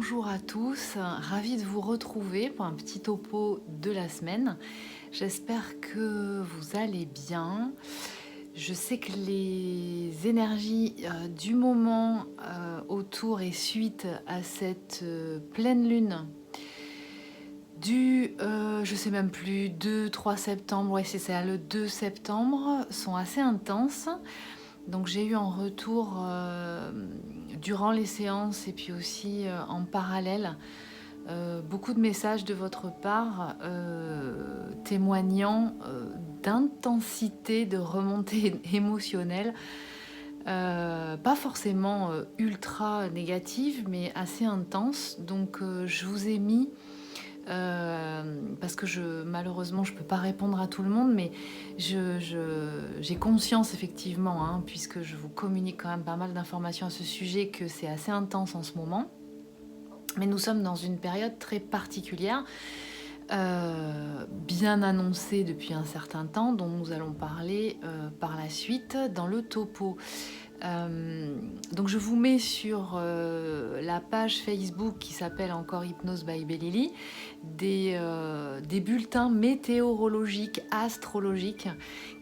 bonjour à tous, ravie de vous retrouver pour un petit topo de la semaine. J'espère que vous allez bien. Je sais que les énergies du moment autour et suite à cette pleine lune je sais même plus, 2-3 septembre, ouais c'est ça, le 2 septembre, sont assez intenses. Donc j'ai eu en retour durant les séances et puis aussi en parallèle beaucoup de messages de votre part témoignant d'intensité, de remontée émotionnelle, pas forcément ultra négative mais assez intense. Donc je vous ai mis parce que malheureusement je ne peux pas répondre à tout le monde, mais j'ai conscience effectivement, hein, puisque je vous communique quand même pas mal d'informations à ce sujet, que c'est assez intense en ce moment. Mais nous sommes dans une période très particulière, bien annoncée depuis un certain temps, dont nous allons parler par la suite dans le topo. Donc je vous mets sur la page Facebook qui s'appelle encore Hypnose by Bellili des bulletins météorologiques, astrologiques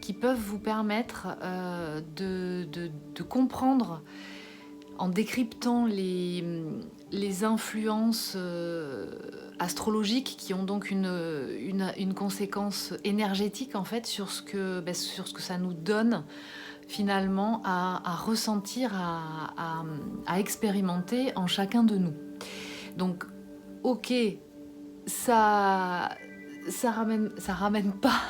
qui peuvent vous permettre de comprendre en décryptant les influences astrologiques qui ont donc une conséquence énergétique en fait sur ce que ça nous donne finalement à ressentir, à expérimenter en chacun de nous. Donc, ok, ça ramène pas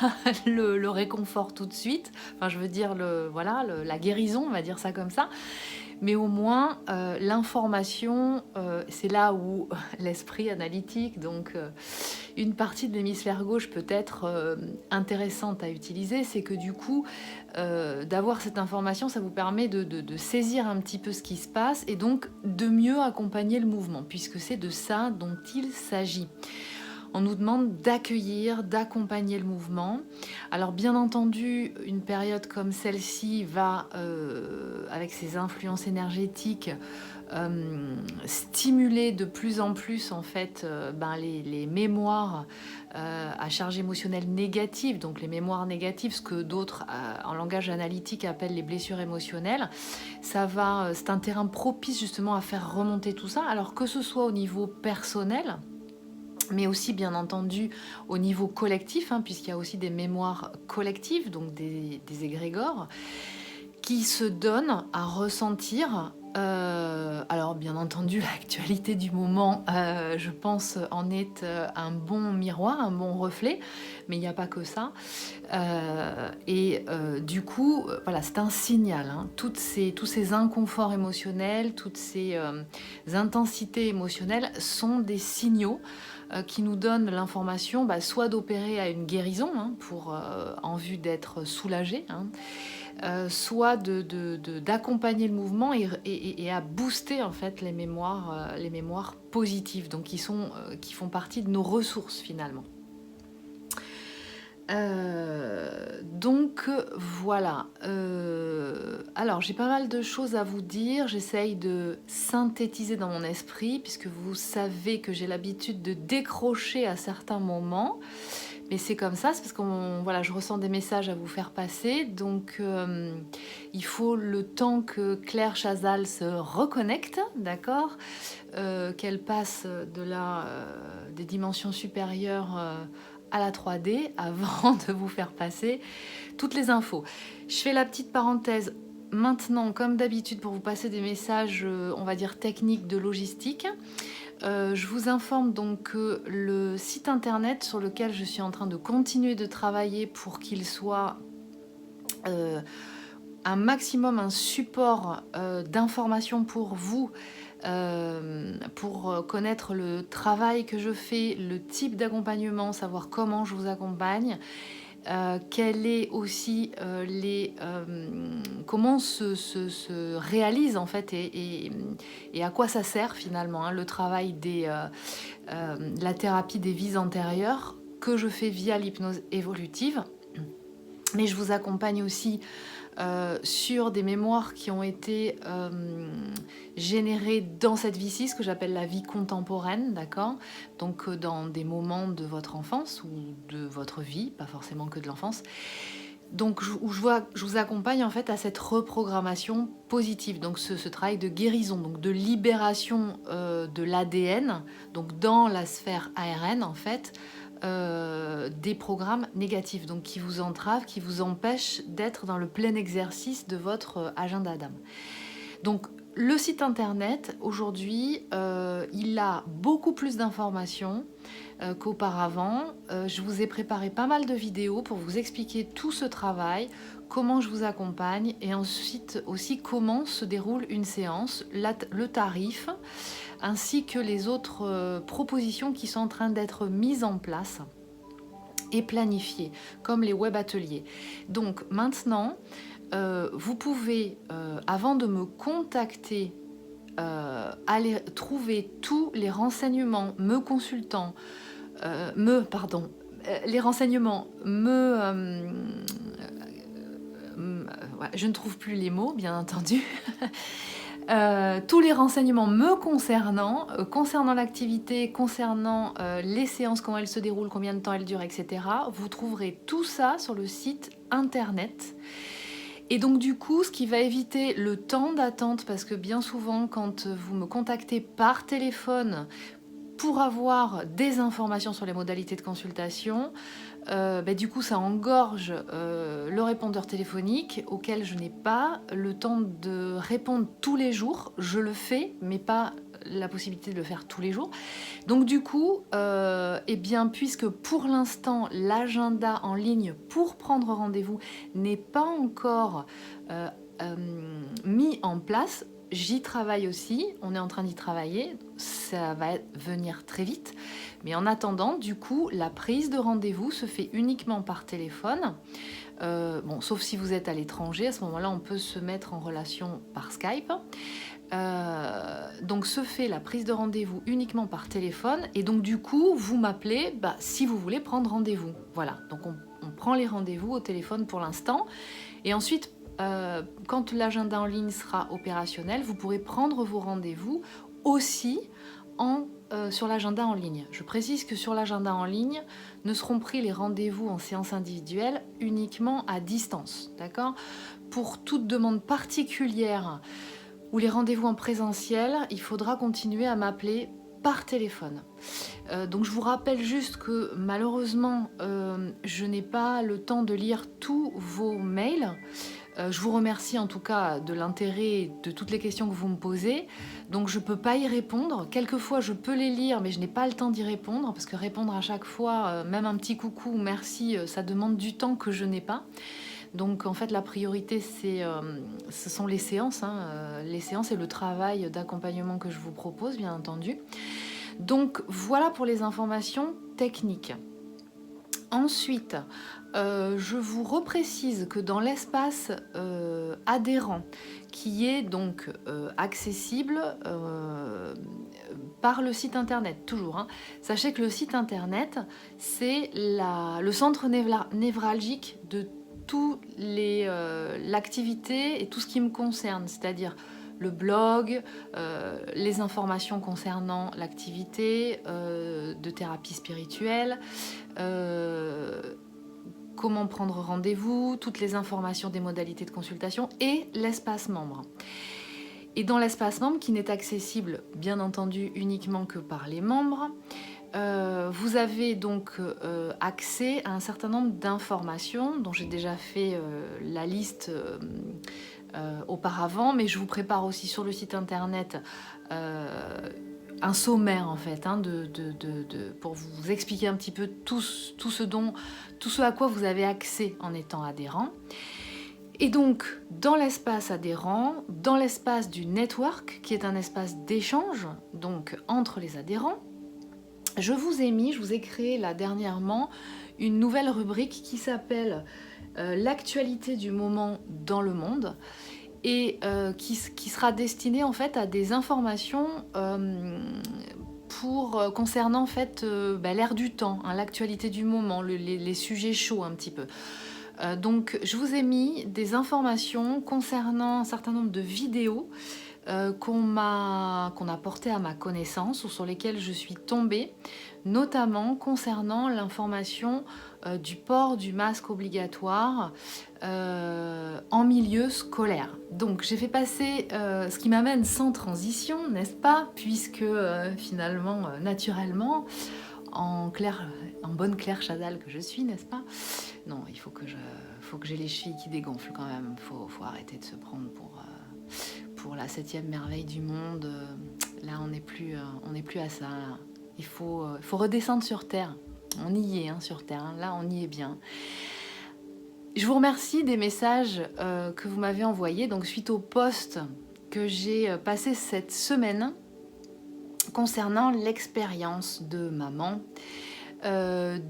le réconfort tout de suite. Enfin, je veux dire la guérison, on va dire ça comme ça. Mais au moins, l'information, c'est là où l'esprit analytique, donc une partie de l'hémisphère gauche peut être intéressante à utiliser, c'est que du coup, d'avoir cette information, ça vous permet de saisir un petit peu ce qui se passe et donc de mieux accompagner le mouvement, puisque c'est de ça dont il s'agit. On nous demande d'accueillir, d'accompagner le mouvement. Alors bien entendu, une période comme celle-ci va, avec ses influences énergétiques, stimuler de plus en plus en fait les mémoires à charge émotionnelle négative, donc les mémoires négatives, ce que d'autres en langage analytique appellent les blessures émotionnelles. C'est un terrain propice justement à faire remonter tout ça, alors que ce soit au niveau personnel, mais aussi bien entendu au niveau collectif, hein, puisqu'il y a aussi des mémoires collectives, donc des égrégores, qui se donnent à ressentir. Alors bien entendu, l'actualité du moment, je pense, en est un bon miroir, un bon reflet, mais il n'y a pas que ça. Du coup, voilà, c'est un signal, hein. Tous ces inconforts émotionnels, toutes ces intensités émotionnelles sont des signaux qui nous donnent l'information soit d'opérer à une guérison, hein, en vue d'être soulagé, hein, soit d'accompagner le mouvement et à booster en fait les mémoires positives, donc qui font partie de nos ressources finalement. Donc voilà. Alors j'ai pas mal de choses à vous dire. J'essaye de synthétiser dans mon esprit, puisque vous savez que j'ai l'habitude de décrocher à certains moments. Mais c'est comme ça, c'est parce que je ressens des messages à vous faire passer. Donc il faut le temps que Claire Chazal se reconnecte, d'accord, qu'elle passe des dimensions supérieures à la 3D avant de vous faire passer toutes les infos. Je fais la petite parenthèse maintenant, comme d'habitude, pour vous passer des messages, on va dire techniques de logistique. Je vous informe donc que le site internet sur lequel je suis en train de continuer de travailler pour qu'il soit un maximum un support d'information pour vous, pour connaître le travail que je fais, le type d'accompagnement, savoir comment je vous accompagne, quel est aussi comment se réalise en fait et à quoi ça sert finalement, hein, le travail la thérapie des vies antérieures que je fais via l'hypnose évolutive. Mais je vous accompagne aussi sur des mémoires qui ont été générées dans cette vie-ci, ce que j'appelle la vie contemporaine, d'accord? Donc dans des moments de votre enfance ou de votre vie, pas forcément que de l'enfance. Donc je vous accompagne en fait à cette reprogrammation positive, donc ce travail de guérison, donc de libération de l'ADN, donc dans la sphère ARN en fait, des programmes négatifs, donc qui vous entravent, qui vous empêchent d'être dans le plein exercice de votre agenda d'âme. Donc le site internet aujourd'hui, il a beaucoup plus d'informations qu'auparavant. Je vous ai préparé pas mal de vidéos pour vous expliquer tout ce travail, comment je vous accompagne et ensuite aussi comment se déroule une séance, le tarif, ainsi que les autres propositions qui sont en train d'être mises en place et planifiées, comme les web ateliers. Donc maintenant, vous pouvez, avant de me contacter, aller trouver tous les renseignements me consultant, les renseignements ouais, je ne trouve plus les mots, bien entendu. Tous les renseignements me concernant, concernant l'activité, concernant les séances, comment elles se déroulent, combien de temps elles durent, etc. Vous trouverez tout ça sur le site internet. Et donc du coup, ce qui va éviter le temps d'attente, parce que bien souvent, quand vous me contactez par téléphone pour avoir des informations sur les modalités de consultation, du coup ça engorge le répondeur téléphonique auquel je n'ai pas le temps de répondre tous les jours. Je le fais, mais pas la possibilité de le faire tous les jours. Donc du coup, puisque pour l'instant l'agenda en ligne pour prendre rendez-vous n'est pas encore mis en place, j'y travaille aussi, on est en train d'y travailler, ça va venir très vite. Mais en attendant, du coup, la prise de rendez-vous se fait uniquement par téléphone. Sauf si vous êtes à l'étranger, à ce moment-là, on peut se mettre en relation par Skype. Donc se fait la prise de rendez-vous uniquement par téléphone. Et donc du coup, vous m'appelez si vous voulez prendre rendez-vous. Voilà, donc on prend les rendez-vous au téléphone pour l'instant. Et ensuite, quand l'agenda en ligne sera opérationnel, vous pourrez prendre vos rendez-vous aussi sur l'agenda en ligne. Je précise que sur l'agenda en ligne, ne seront pris les rendez-vous en séance individuelle uniquement à distance, d'accord? Pour toute demande particulière ou les rendez-vous en présentiel, il faudra continuer à m'appeler par téléphone. Donc je vous rappelle juste que malheureusement, je n'ai pas le temps de lire tous vos mails. Je vous remercie en tout cas de l'intérêt de toutes les questions que vous me posez. Donc je ne peux pas y répondre. Quelquefois je peux les lire mais je n'ai pas le temps d'y répondre parce que répondre à chaque fois, même un petit coucou ou merci, ça demande du temps que je n'ai pas. Donc en fait la priorité ce sont les séances, les séances et le travail d'accompagnement que je vous propose bien entendu. Donc voilà pour les informations techniques. Ensuite, je vous reprécise que dans l'espace adhérent, qui est donc accessible par le site internet, toujours, sachez que le site internet, c'est le centre névralgique de toute l'activité et tout ce qui me concerne, c'est-à-dire le blog, les informations concernant l'activité de thérapie spirituelle, comment prendre rendez-vous, toutes les informations des modalités de consultation et l'espace membre. Et dans l'espace membre, qui n'est accessible bien entendu uniquement que par les membres, vous avez donc accès à un certain nombre d'informations dont j'ai déjà fait la liste auparavant, mais je vous prépare aussi sur le site internet un sommaire en fait, pour vous expliquer un petit peu tout ce à quoi vous avez accès en étant adhérent. Et donc, dans l'espace adhérent, dans l'espace du network, qui est un espace d'échange, donc entre les adhérents, je vous ai créé là dernièrement une nouvelle rubrique qui s'appelle l'actualité du moment dans le monde et qui sera destinée en fait à des informations concernant en fait l'ère du temps, l'actualité du moment, les sujets chauds un petit peu. Donc je vous ai mis des informations concernant un certain nombre de vidéos qu'on a portées à ma connaissance ou sur lesquelles je suis tombée, notamment concernant l'information du port du masque obligatoire en milieu scolaire. Donc j'ai fait passer ce qui m'amène sans transition, n'est-ce pas, puisque finalement, naturellement, en bonne Claire Chazal que je suis, n'est-ce pas? Non, il faut que j'ai les chevilles qui dégonflent quand même. Faut arrêter de se prendre pour la 7e merveille du monde. Là, on n'est plus à ça. Là. Il faut redescendre sur Terre. On y est, hein, sur Terre. Hein. Là, on y est bien. Je vous remercie des messages que vous m'avez envoyés. Donc, suite au post que j'ai passé cette semaine concernant l'expérience de maman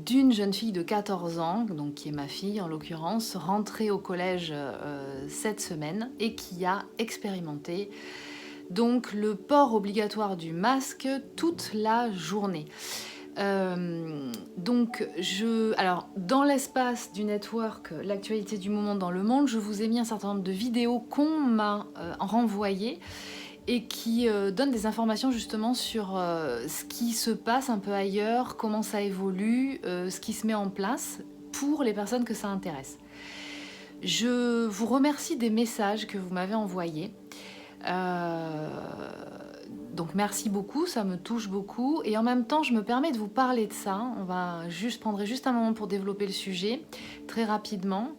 d'une jeune fille de 14 ans, donc qui est ma fille en l'occurrence, rentrée au collège cette semaine et qui a expérimenté donc le port obligatoire du masque toute la journée. Alors, dans l'espace du network L'actualité du moment dans le monde, je vous ai mis un certain nombre de vidéos qu'on m'a renvoyées et qui donne des informations justement sur ce qui se passe un peu ailleurs, comment ça évolue, ce qui se met en place pour les personnes que ça intéresse. Je vous remercie des messages que vous m'avez envoyés. Donc merci beaucoup, ça me touche beaucoup. Et en même temps, je me permets de vous parler de ça. Je prendrai juste un moment pour développer le sujet, très rapidement.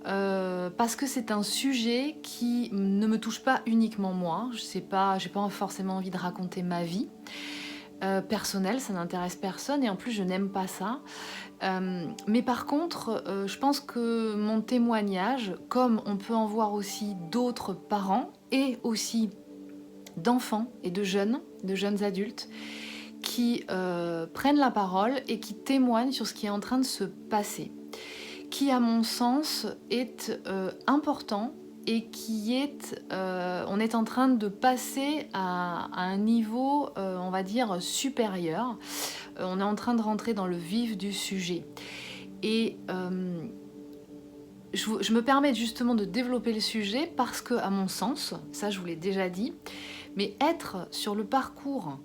Parce que c'est un sujet qui ne me touche pas uniquement moi. J'ai pas forcément envie de raconter ma vie personnelle, ça n'intéresse personne et en plus je n'aime pas ça. Mais par contre, je pense que mon témoignage, comme on peut en voir aussi d'autres parents et aussi d'enfants et de jeunes adultes qui prennent la parole et qui témoignent sur ce qui est en train de se passer, qui à mon sens est important et qui est, on est en train de passer à un niveau, on va dire, supérieur. On est en train de rentrer dans le vif du sujet. Et je me permets justement de développer le sujet parce que, à mon sens, ça je vous l'ai déjà dit, mais être sur le parcours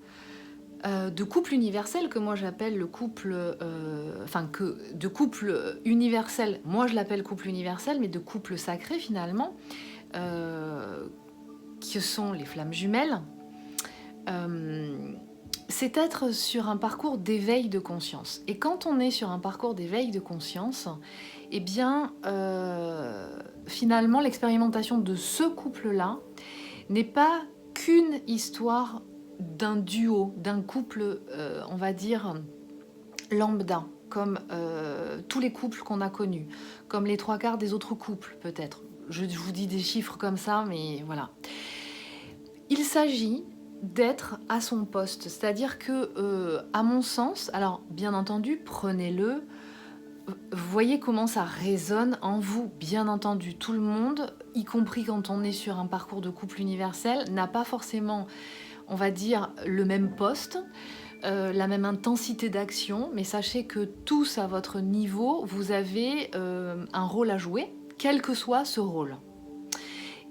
de couple universel, que moi j'appelle le couple, de couple universel, moi je l'appelle couple universel, mais de couple sacré finalement, que sont les flammes jumelles, c'est être sur un parcours d'éveil de conscience. Et quand on est sur un parcours d'éveil de conscience, eh bien, finalement, l'expérimentation de ce couple-là n'est pas qu'une histoire d'un duo, d'un couple, on va dire, lambda, comme tous les couples qu'on a connus, comme les 3/4 des autres couples peut-être. Je vous dis des chiffres comme ça, mais voilà. Il s'agit d'être à son poste, c'est-à-dire que, à mon sens, alors bien entendu, prenez-le, voyez comment ça résonne en vous, bien entendu. Tout le monde, y compris quand on est sur un parcours de couple universel, n'a pas forcément, on va dire, le même poste, la même intensité d'action, mais sachez que tous à votre niveau, vous avez un rôle à jouer, quel que soit ce rôle.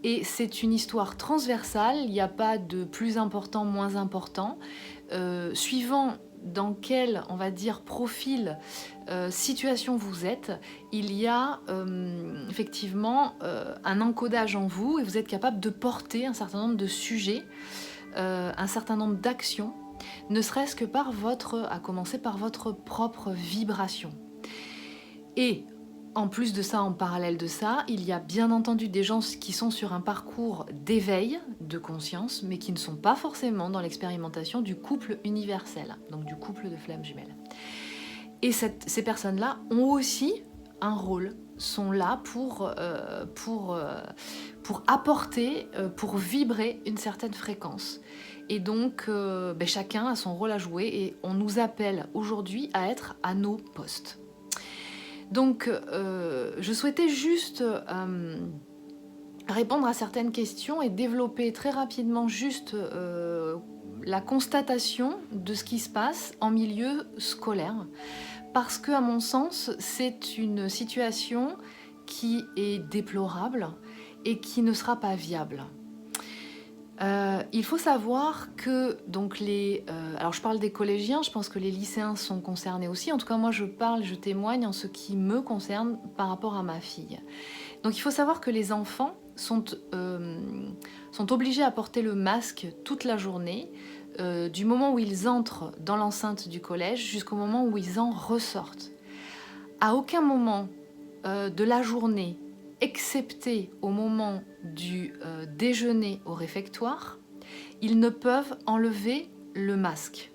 Et c'est une histoire transversale, il n'y a pas de plus important, moins important. Suivant dans quel, on va dire, profil, situation vous êtes, il y a effectivement un encodage en vous et vous êtes capable de porter un certain nombre de sujets, un certain nombre d'actions, ne serait-ce que à commencer par votre propre vibration. Et en plus de ça, en parallèle de ça, il y a bien entendu des gens qui sont sur un parcours d'éveil de conscience, mais qui ne sont pas forcément dans l'expérimentation du couple universel, donc du couple de flammes jumelles. Et ces personnes-là ont aussi un rôle, sont là pour apporter, pour vibrer une certaine fréquence. Et donc, chacun a son rôle à jouer et on nous appelle aujourd'hui à être à nos postes. Donc, je souhaitais juste répondre à certaines questions et développer très rapidement juste la constatation de ce qui se passe en milieu scolaire. Parce que, à mon sens, c'est une situation qui est déplorable et qui ne sera pas viable. Il faut savoir que donc alors je parle des collégiens, je pense que les lycéens sont concernés aussi. En tout cas, moi je témoigne en ce qui me concerne par rapport à ma fille. Donc il faut savoir que les enfants sont obligés à porter le masque toute la journée, du moment où ils entrent dans l'enceinte du collège jusqu'au moment où ils en ressortent. À aucun moment de la journée, excepté au moment du déjeuner au réfectoire, ils ne peuvent enlever le masque,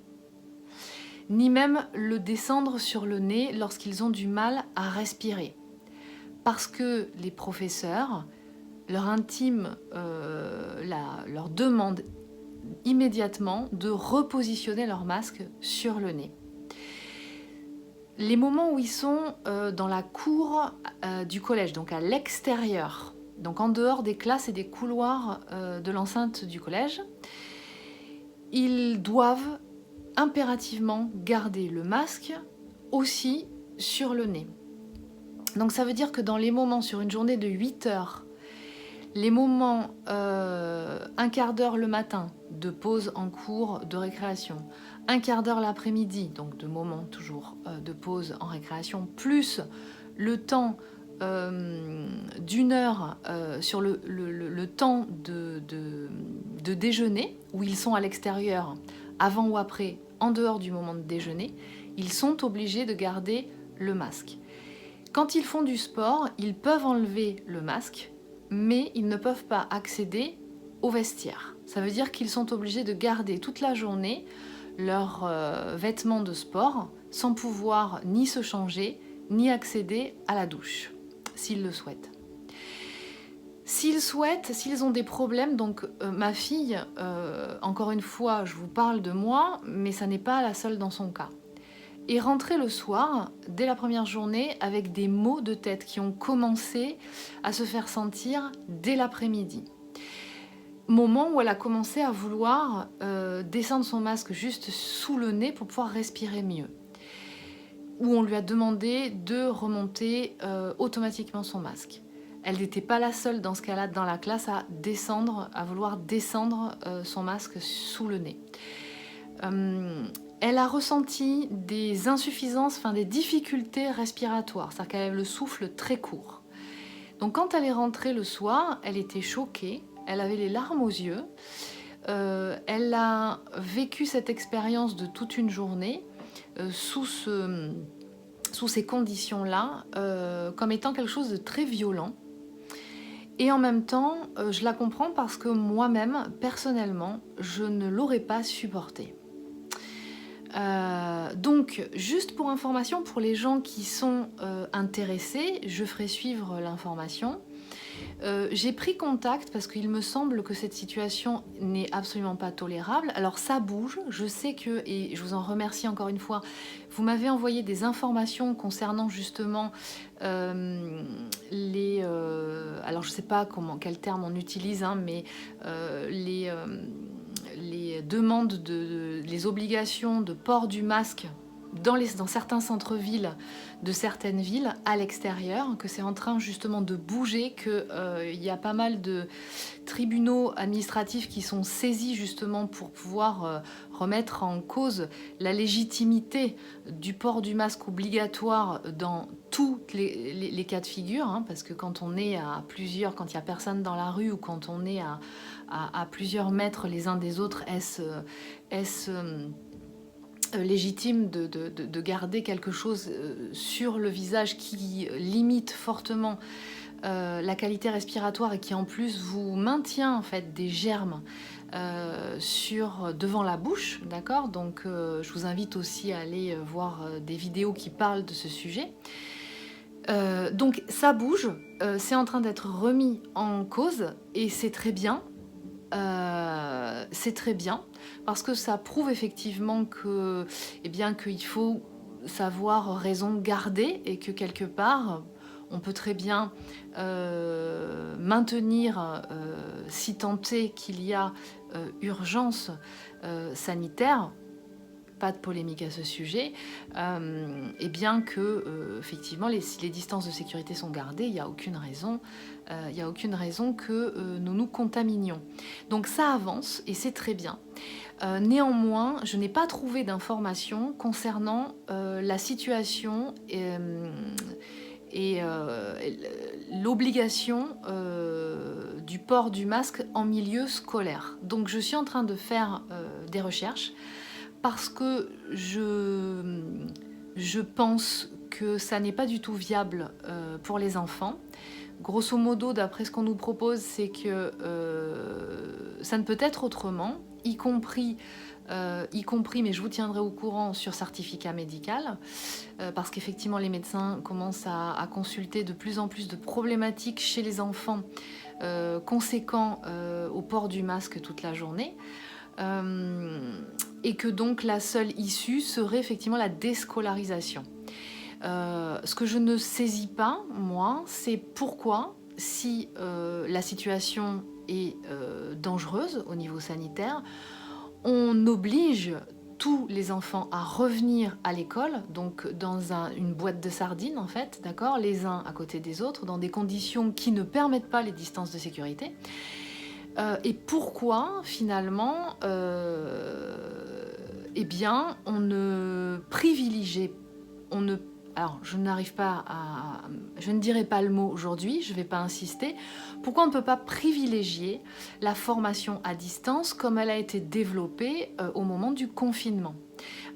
ni même le descendre sur le nez lorsqu'ils ont du mal à respirer. Parce que les professeurs leur leur demandent immédiatement de repositionner leur masque sur le nez. Les moments où ils sont dans la cour du collège, donc à l'extérieur, donc en dehors des classes et des couloirs de l'enceinte du collège, ils doivent impérativement garder le masque aussi sur le nez. Donc ça veut dire que dans les moments sur une journée de 8 heures, les moments un quart d'heure le matin de pause en cours de récréation, un quart d'heure l'après-midi, donc de moments toujours de pause en récréation, plus le temps d'une heure sur le temps de déjeuner, où ils sont à l'extérieur, avant ou après, en dehors du moment de déjeuner, ils sont obligés de garder le masque. Quand ils font du sport, ils peuvent enlever le masque, mais ils ne peuvent pas accéder au vestiaire. Ça veut dire qu'ils sont obligés de garder toute la journée leurs vêtements de sport sans pouvoir ni se changer, ni accéder à la douche, s'ils le souhaitent. S'ils ont des problèmes, donc ma fille, encore une fois, je vous parle de moi, mais ça n'est pas la seule dans son cas, est rentrée le soir, dès la première journée, avec des maux de tête qui ont commencé à se faire sentir dès l'après-midi. Moment où elle a commencé à vouloir descendre son masque juste sous le nez pour pouvoir respirer mieux. Où on lui a demandé de remonter automatiquement son masque. Elle n'était pas la seule dans ce cas-là dans la classe à vouloir descendre son masque sous le nez. Elle a ressenti des insuffisances, des difficultés respiratoires, c'est-à-dire qu'elle avait le souffle très court. Donc quand elle est rentrée le soir, elle était choquée, elle avait les larmes aux yeux, elle a vécu cette expérience de toute une journée sous ces conditions-là, comme étant quelque chose de très violent. Et en même temps, je la comprends parce que moi-même, personnellement, je ne l'aurais pas supporté. Donc, juste pour information, pour les gens qui sont intéressés, je ferai suivre l'information. J'ai pris contact parce qu'il me semble que cette situation n'est absolument pas tolérable. Alors ça bouge, je sais que, et je vous en remercie encore une fois, vous m'avez envoyé des informations concernant justement alors je ne sais pas quel terme on utilise, mais les demandes, les obligations de port du masque dans certains centres-villes de certaines villes à l'extérieur, que c'est en train justement de bouger, qu'il y a pas mal de tribunaux administratifs qui sont saisis justement pour pouvoir remettre en cause la légitimité du port du masque obligatoire dans tous les cas de figure, parce que quand on est à plusieurs, quand il n'y a personne dans la rue ou quand on est à plusieurs mètres les uns des autres, est-ce légitime de garder quelque chose sur le visage qui limite fortement la qualité respiratoire et qui en plus vous maintient en fait des germes devant la bouche, d'accord? Donc je vous invite aussi à aller voir des vidéos qui parlent de ce sujet. Donc ça bouge, c'est en train d'être remis en cause et c'est très bien. C'est très bien parce que ça prouve effectivement qu'il faut savoir raison garder et que quelque part on peut très bien maintenir, si tant est qu'il y a urgence sanitaire, pas de polémique à ce sujet, et bien que, effectivement, si les distances de sécurité sont gardées, il n'y a aucune raison, que nous nous contaminions. Donc ça avance et c'est très bien. Néanmoins, je n'ai pas trouvé d'informations concernant la situation et l'obligation du port du masque en milieu scolaire. Donc je suis en train de faire des recherches parce que je pense que ça n'est pas du tout viable pour les enfants. Grosso modo, d'après ce qu'on nous propose, c'est que ça ne peut être autrement, y compris, mais je vous tiendrai au courant sur certificat médical, parce qu'effectivement les médecins commencent à consulter de plus en plus de problématiques chez les enfants conséquents au port du masque toute la journée. Et que donc la seule issue serait effectivement la déscolarisation. Ce que je ne saisis pas, moi, c'est pourquoi, si la situation est dangereuse au niveau sanitaire, on oblige tous les enfants à revenir à l'école, donc dans une boîte de sardines en fait, d'accord, les uns à côté des autres, dans des conditions qui ne permettent pas les distances de sécurité. Et pourquoi, finalement, eh bien, on ne privilégie, alors, je ne dirai pas le mot aujourd'hui, je ne vais pas insister. Pourquoi on ne peut pas privilégier la formation à distance comme elle a été développée au moment du confinement?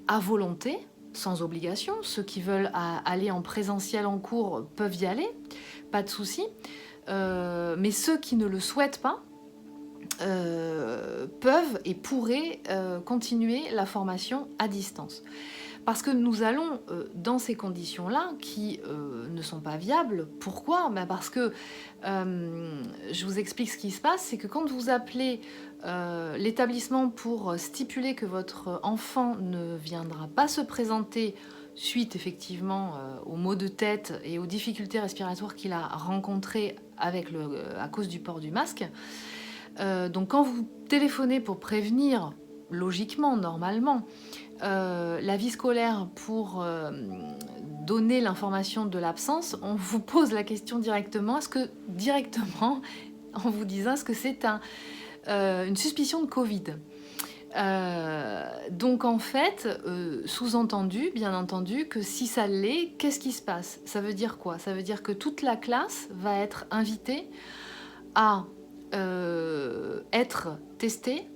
À volonté, sans obligation, ceux qui veulent aller en présentiel en cours peuvent y aller, pas de souci. Mais ceux qui ne le souhaitent pas, peuvent et pourraient continuer la formation à distance. Parce que nous allons dans ces conditions-là qui ne sont pas viables. Pourquoi ? Parce que, je vous explique ce qui se passe, c'est que quand vous appelez l'établissement pour stipuler que votre enfant ne viendra pas se présenter suite effectivement aux maux de tête et aux difficultés respiratoires qu'il a rencontrées à cause du port du masque, donc quand vous téléphonez pour prévenir, logiquement, normalement, la vie scolaire pour donner l'information de l'absence, on vous pose la question directement, en vous disant est-ce que c'est une suspicion de Covid. Donc en fait, sous-entendu, bien entendu, que si ça l'est, qu'est-ce qui se passe? Ça veut dire quoi? Ça veut dire que toute la classe va être invitée à être testée.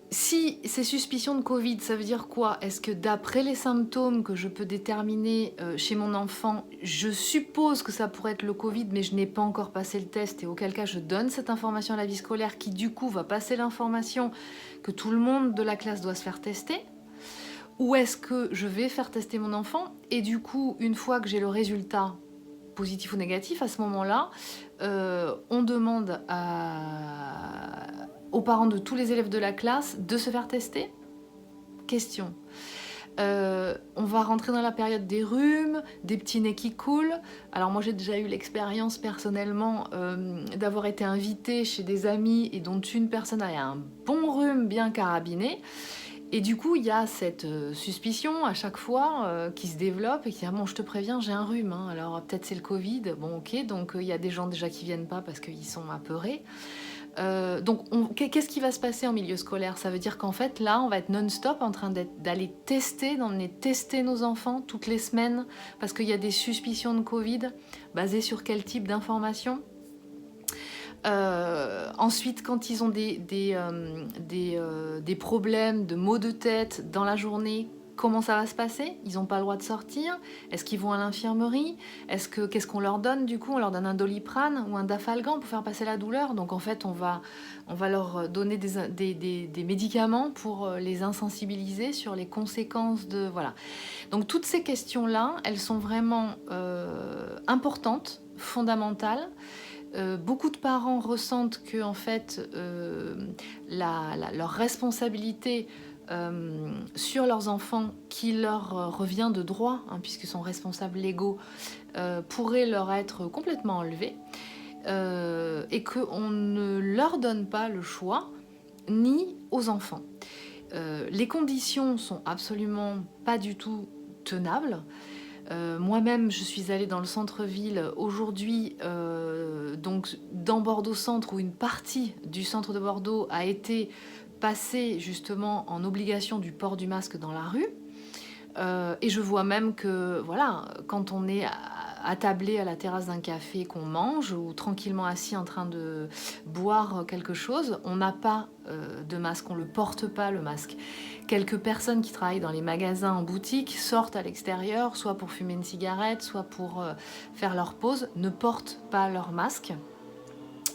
Si ces suspicions de Covid, ça veut dire quoi? Est-ce que d'après les symptômes que je peux déterminer chez mon enfant, je suppose que ça pourrait être le Covid, mais je n'ai pas encore passé le test, et auquel cas je donne cette information à la vie scolaire qui du coup va passer l'information que tout le monde de la classe doit se faire tester? Ou est-ce que je vais faire tester mon enfant et du coup, une fois que j'ai le résultat, positif ou négatif, à ce moment-là, on demande aux parents de tous les élèves de la classe de se faire tester? Question. On va rentrer dans la période des rhumes, des petits nez qui coulent. Alors moi j'ai déjà eu l'expérience personnellement d'avoir été invitée chez des amis et dont une personne avait un bon rhume bien carabiné. Et du coup, il y a cette suspicion à chaque fois qui se développe et qui dit « Ah bon, je te préviens, j'ai un rhume, hein. Alors peut-être c'est le Covid. » Bon, ok, donc il y a des gens déjà qui viennent pas parce qu'ils sont apeurés. Donc qu'est-ce qui va se passer en milieu scolaire? Ça veut dire qu'en fait, là, on va être non-stop en train d'aller tester nos enfants toutes les semaines parce qu'il y a des suspicions de Covid. Basées sur quel type d'informations? Ensuite, quand ils ont des problèmes de maux de tête dans la journée, comment ça va se passer? Ils n'ont pas le droit de sortir? Est-ce qu'ils vont à l'infirmerie? Qu'est-ce qu'on leur donne du coup? On leur donne un Doliprane ou un Dafalgan pour faire passer la douleur? Donc en fait, on va leur donner des médicaments pour les insensibiliser sur les conséquences de... Voilà. Donc toutes ces questions-là, elles sont vraiment importantes, fondamentales. Beaucoup de parents ressentent que en fait, leur responsabilité sur leurs enfants, qui leur revient de droit, hein, puisqu'ils sont responsables légaux, pourrait leur être complètement enlevée, et qu'on ne leur donne pas le choix, ni aux enfants. Les conditions sont absolument pas du tout tenables. Moi-même, je suis allée dans le centre-ville aujourd'hui, donc dans Bordeaux Centre, où une partie du centre de Bordeaux a été passée justement en obligation du port du masque dans la rue. Et je vois même que, voilà, quand on est attablé à la terrasse d'un café, qu'on mange, ou tranquillement assis en train de boire quelque chose, on n'a pas de masque, on ne le porte pas, le masque. Quelques personnes qui travaillent dans les magasins, en boutique, sortent à l'extérieur, soit pour fumer une cigarette, soit pour faire leur pause, ne portent pas leur masque.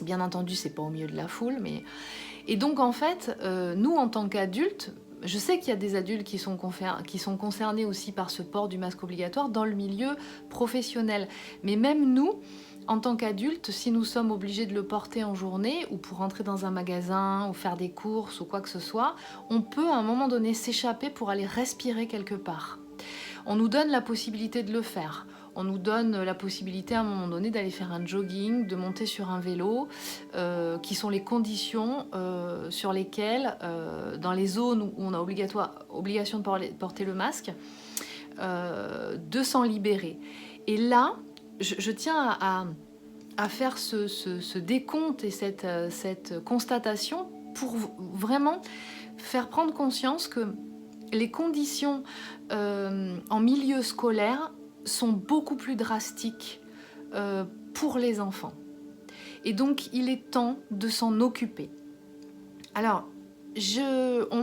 Bien entendu, c'est pas au milieu de la foule, mais... Et donc, en fait, nous, en tant qu'adultes, je sais qu'il y a des adultes qui sont concernés aussi par ce port du masque obligatoire dans le milieu professionnel. Mais même nous, en tant qu'adultes, si nous sommes obligés de le porter en journée ou pour entrer dans un magasin ou faire des courses ou quoi que ce soit, on peut à un moment donné s'échapper pour aller respirer quelque part. On nous donne la possibilité de le faire. On nous donne la possibilité à un moment donné d'aller faire un jogging, de monter sur un vélo, qui sont les conditions sur lesquelles, dans les zones où on a obligation de porter le masque, de s'en libérer. Et là, je tiens à faire ce décompte et cette constatation pour vraiment faire prendre conscience que les conditions en milieu scolaire sont beaucoup plus drastiques pour les enfants. Et donc, il est temps de s'en occuper. Alors, on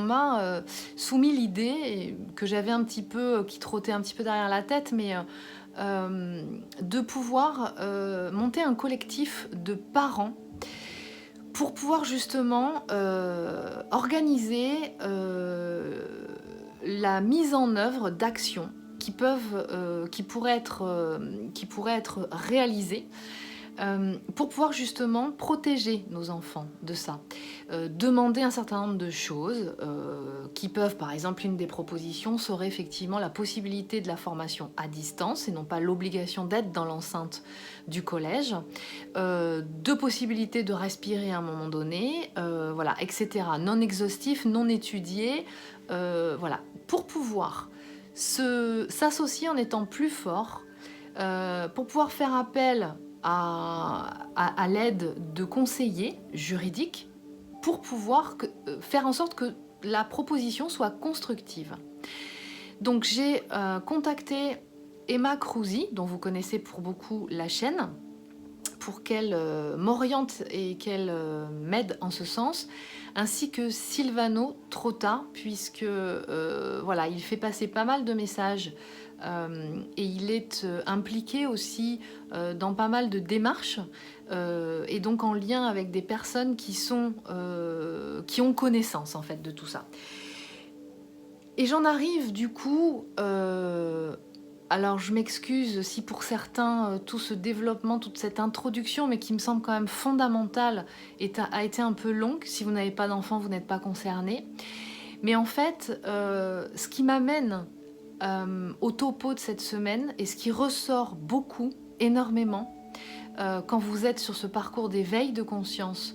m'a soumis l'idée que j'avais un petit peu, qui trottait un petit peu derrière la tête, mais de pouvoir monter un collectif de parents pour pouvoir justement organiser la mise en œuvre d'actions qui pourraient être réalisées pour pouvoir justement protéger nos enfants de ça. Demander un certain nombre de choses qui peuvent, par exemple, une des propositions serait effectivement la possibilité de la formation à distance et non pas l'obligation d'être dans l'enceinte du collège, deux possibilités de respirer à un moment donné, voilà, etc. Non exhaustif, non étudié, voilà, pour pouvoir s'associer en étant plus fort, pour pouvoir faire appel à l'aide de conseillers juridiques pour pouvoir faire en sorte que la proposition soit constructive. Donc j'ai contacté Emma Cruzy, dont vous connaissez pour beaucoup la chaîne, pour qu'elle m'oriente et qu'elle m'aide en ce sens, ainsi que Silvano Trotta, puisque voilà, il fait passer pas mal de messages et il est impliqué aussi dans pas mal de démarches et donc en lien avec des personnes qui ont connaissance en fait de tout ça. Et j'en arrive du coup, alors je m'excuse si pour certains tout ce développement, toute cette introduction, mais qui me semble quand même fondamentale, a été un peu longue. Si vous n'avez pas d'enfant, vous n'êtes pas concerné. Mais en fait, ce qui m'amène au topo de cette semaine, et ce qui ressort beaucoup, énormément, quand vous êtes sur ce parcours d'éveil de conscience,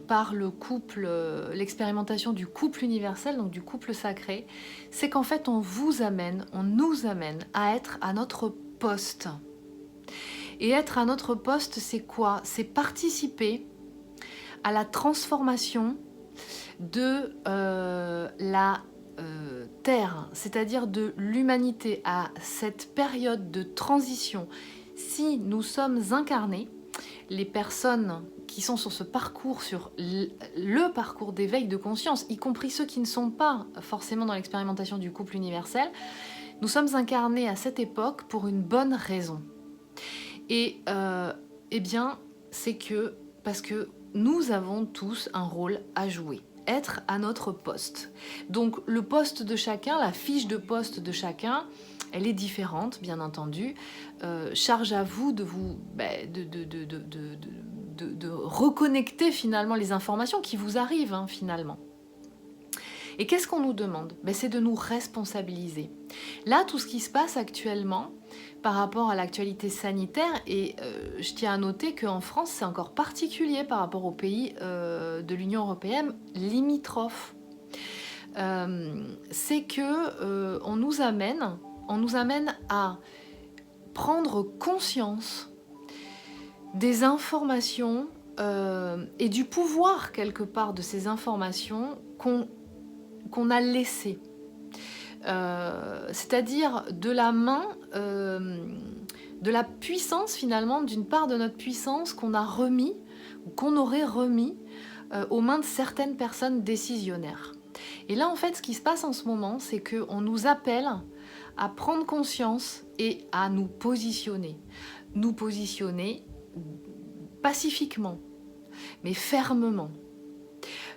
par le couple, l'expérimentation du couple universel, donc du couple sacré, c'est qu'en fait on nous amène à être à notre poste. Et être à notre poste, c'est quoi? C'est participer à la transformation de la Terre, c'est-à-dire de l'humanité, à cette période de transition. Si nous sommes incarnés, les personnes qui sont sur ce parcours, sur le parcours d'éveil de conscience, y compris ceux qui ne sont pas forcément dans l'expérimentation du couple universel, nous sommes incarnés à cette époque pour une bonne raison. Et eh bien, c'est que parce que nous avons tous un rôle à jouer. Être à notre poste. Donc le poste de chacun, la fiche de poste de chacun, elle est différente, bien entendu. Charge à vous de reconnecter finalement les informations qui vous arrivent finalement. Et qu'est-ce qu'on nous demande? C'est de nous responsabiliser. Là, tout ce qui se passe actuellement, par rapport à l'actualité sanitaire et je tiens à noter qu'en France, c'est encore particulier par rapport aux pays de l'Union européenne limitrophes. C'est que on nous amène à prendre conscience des informations et du pouvoir quelque part de ces informations qu'on a laissées. C'est-à-dire de la main, de la puissance finalement, d'une part de notre puissance qu'on a remis ou qu'on aurait remis aux mains de certaines personnes décisionnaires. Et là en fait ce qui se passe en ce moment, c'est qu'on nous appelle à prendre conscience et à nous positionner. Nous positionner pacifiquement, mais fermement.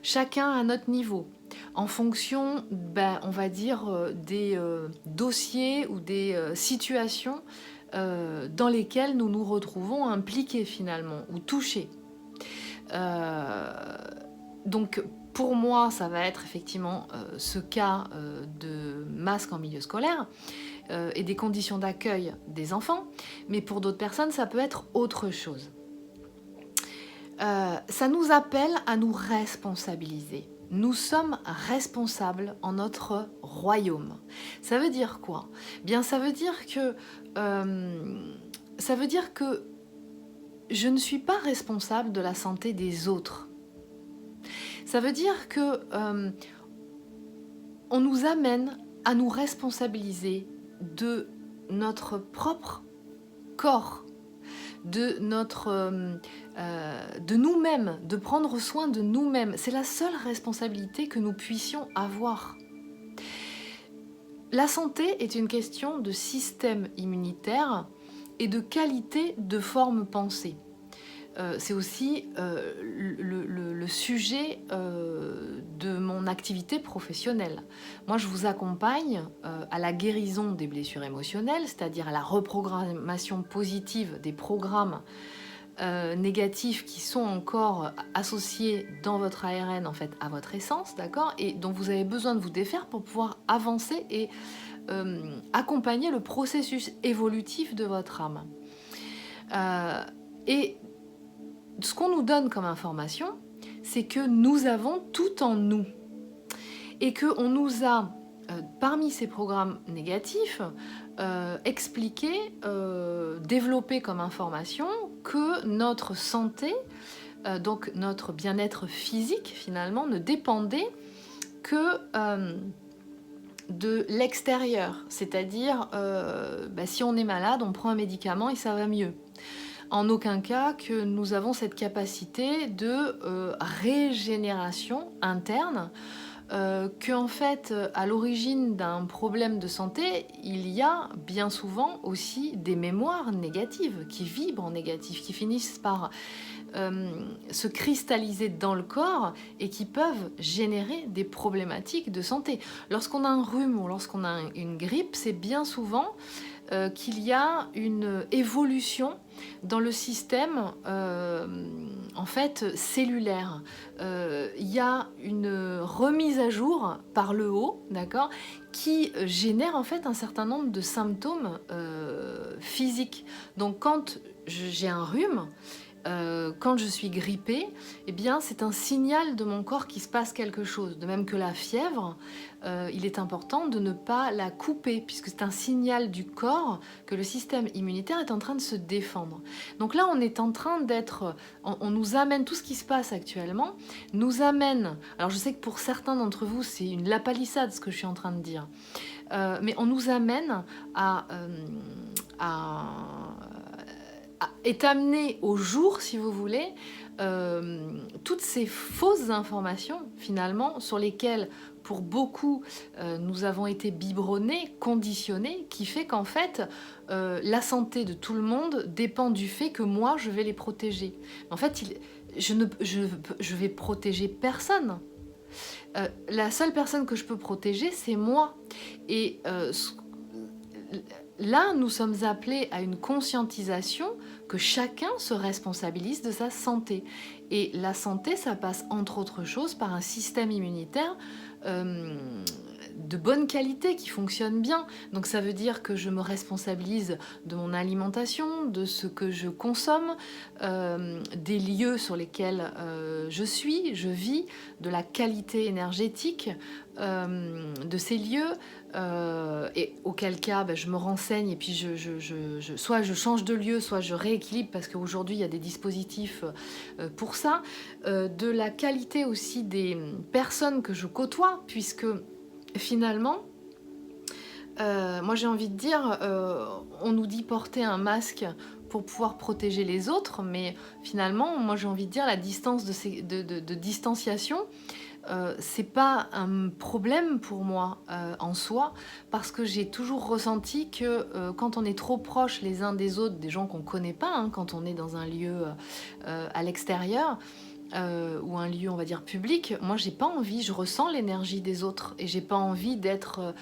Chacun à notre niveau, en fonction, on va dire, des dossiers ou des situations dans lesquelles nous nous retrouvons impliqués finalement, ou touchés. Donc pour moi, ça va être effectivement ce cas de masque en milieu scolaire et des conditions d'accueil des enfants, mais pour d'autres personnes, ça peut être autre chose. Ça nous appelle à nous responsabiliser. Nous sommes responsables en notre royaume. Ça veut dire quoi? Bien, ça veut dire que je ne suis pas responsable de la santé des autres. Ça veut dire que on nous amène à nous responsabiliser de notre propre corps, de nous-mêmes, de prendre soin de nous-mêmes. C'est la seule responsabilité que nous puissions avoir. La santé est une question de système immunitaire et de qualité de forme pensée. C'est aussi le sujet de mon activité professionnelle. Moi, je vous accompagne à la guérison des blessures émotionnelles, c'est-à-dire à la reprogrammation positive des programmes négatifs qui sont encore associés dans votre ARN, en fait, à votre essence, d'accord, et dont vous avez besoin de vous défaire pour pouvoir avancer et accompagner le processus évolutif de votre âme. Et ce qu'on nous donne comme information, c'est que nous avons tout en nous et qu'on nous a, parmi ces programmes négatifs, expliqué, développé comme information que notre santé, donc notre bien-être physique finalement, ne dépendait que de l'extérieur. C'est-à-dire, si on est malade, on prend un médicament et ça va mieux. En aucun cas que nous avons cette capacité de régénération interne, qu'en fait, à l'origine d'un problème de santé, il y a bien souvent aussi des mémoires négatives, qui vibrent en négatif, qui finissent par se cristalliser dans le corps et qui peuvent générer des problématiques de santé. Lorsqu'on a un rhume ou lorsqu'on a une grippe, c'est bien souvent qu'il y a une évolution dans le système en fait cellulaire. Il y a une remise à jour par le haut, d'accord, qui génère en fait un certain nombre de symptômes physiques. Donc quand j'ai un rhume, quand je suis grippée, eh bien, c'est un signal de mon corps qu'il se passe quelque chose. De même que la fièvre, il est important de ne pas la couper, puisque c'est un signal du corps que le système immunitaire est en train de se défendre. Donc là, on est en train d'être... On nous amène, tout ce qui se passe actuellement, nous amène... Alors je sais que pour certains d'entre vous, c'est une lapalissade ce que je suis en train de dire. Mais on nous amène est amené au jour, si vous voulez, toutes ces fausses informations, finalement, sur lesquelles, pour beaucoup, nous avons été biberonnés, conditionnés, qui fait qu'en fait, la santé de tout le monde dépend du fait que moi, je vais les protéger. En fait, je vais protéger personne. La seule personne que je peux protéger, c'est moi. Et là, nous sommes appelés à une conscientisation que chacun se responsabilise de sa santé. Et la santé, ça passe entre autres choses par un système immunitaire de bonne qualité, qui fonctionnent bien. Donc ça veut dire que je me responsabilise de mon alimentation, de ce que je consomme, des lieux sur lesquels je vis, de la qualité énergétique de ces lieux, et auquel cas je me renseigne et puis soit je change de lieu, soit je rééquilibre parce qu'aujourd'hui il y a des dispositifs pour ça, de la qualité aussi des personnes que je côtoie, puisque finalement moi j'ai envie de dire, on nous dit porter un masque pour pouvoir protéger les autres, mais finalement moi j'ai envie de dire la distance de distanciation, c'est pas un problème pour moi en soi, parce que j'ai toujours ressenti que quand on est trop proche les uns des autres, des gens qu'on connaît pas, hein, quand on est dans un lieu à l'extérieur, ou un lieu on va dire public, moi j'ai pas envie, je ressens l'énergie des autres et j'ai pas envie d'être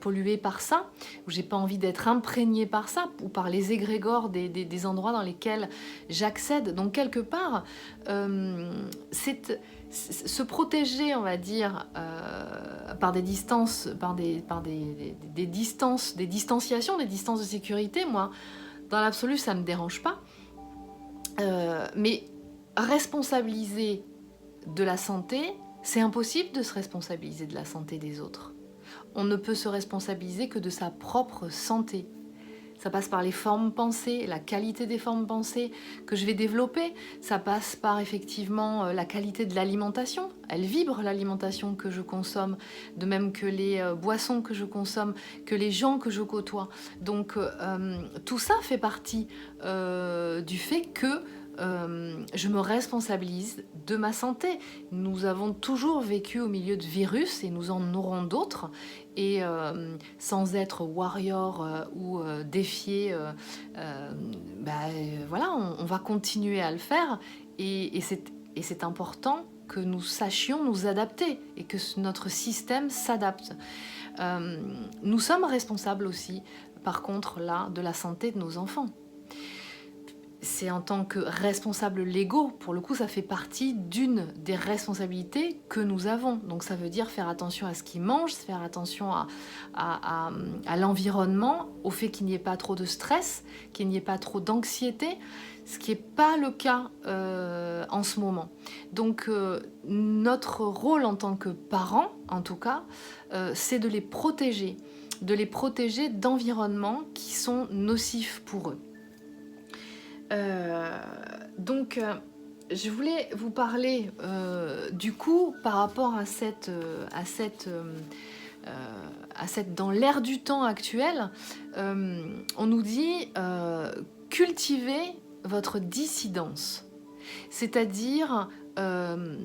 polluée par ça, ou j'ai pas envie d'être imprégnée par ça, ou par les égrégores des endroits dans lesquels j'accède. Donc quelque part, c'est se protéger, on va dire, par des distances, par des distances, des distanciations, des distances de sécurité, moi, dans l'absolu, ça ne me dérange pas. Mais responsabiliser de la santé, c'est impossible de se responsabiliser de la santé des autres. On ne peut se responsabiliser que de sa propre santé. Ça passe par les formes pensées, la qualité des formes pensées que je vais développer. Ça passe par effectivement la qualité de l'alimentation. Elle vibre, l'alimentation que je consomme, de même que les boissons que je consomme, que les gens que je côtoie. Donc tout ça fait partie du fait que je me responsabilise de ma santé. Nous avons toujours vécu au milieu de virus et nous en aurons d'autres. Et sans être warrior ou défier, voilà, on va continuer à le faire. Et c'est important que nous sachions nous adapter et que notre système s'adapte. Nous sommes responsables aussi, par contre, là, de la santé de nos enfants. C'est en tant que responsables légaux, pour le coup, ça fait partie d'une des responsabilités que nous avons. Donc ça veut dire faire attention à ce qu'ils mangent, faire attention à l'environnement, au fait qu'il n'y ait pas trop de stress, qu'il n'y ait pas trop d'anxiété, ce qui n'est pas le cas en ce moment. Donc notre rôle en tant que parents, en tout cas, c'est de les protéger d'environnements qui sont nocifs pour eux. Donc je voulais vous parler du coup par rapport à cette dans l'ère du temps actuel, on nous dit cultivez votre dissidence, c'est-à-dire on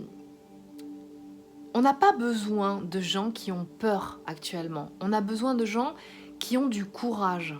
n'a pas besoin de gens qui ont peur actuellement, on a besoin de gens qui ont du courage.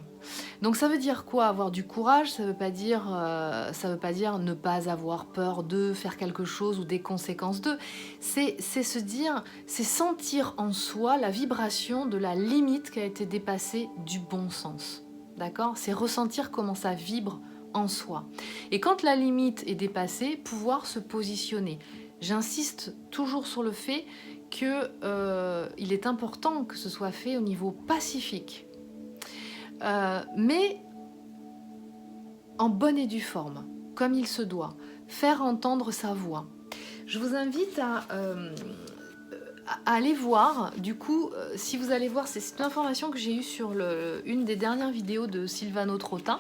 Donc ça veut dire quoi, avoir du courage? Ça veut pas dire ne pas avoir peur de faire quelque chose ou des conséquences de. C'est se dire, c'est sentir en soi la vibration de la limite qui a été dépassée du bon sens. D'accord? C'est ressentir comment ça vibre en soi. Et quand la limite est dépassée, pouvoir se positionner. J'insiste toujours sur le fait qu'il est important que ce soit fait au niveau pacifique. Mais en bonne et due forme, comme il se doit, faire entendre sa voix. Je vous invite à aller voir, du coup, si vous allez voir, c'est une information que j'ai eue sur une des dernières vidéos de Silvano Trottin,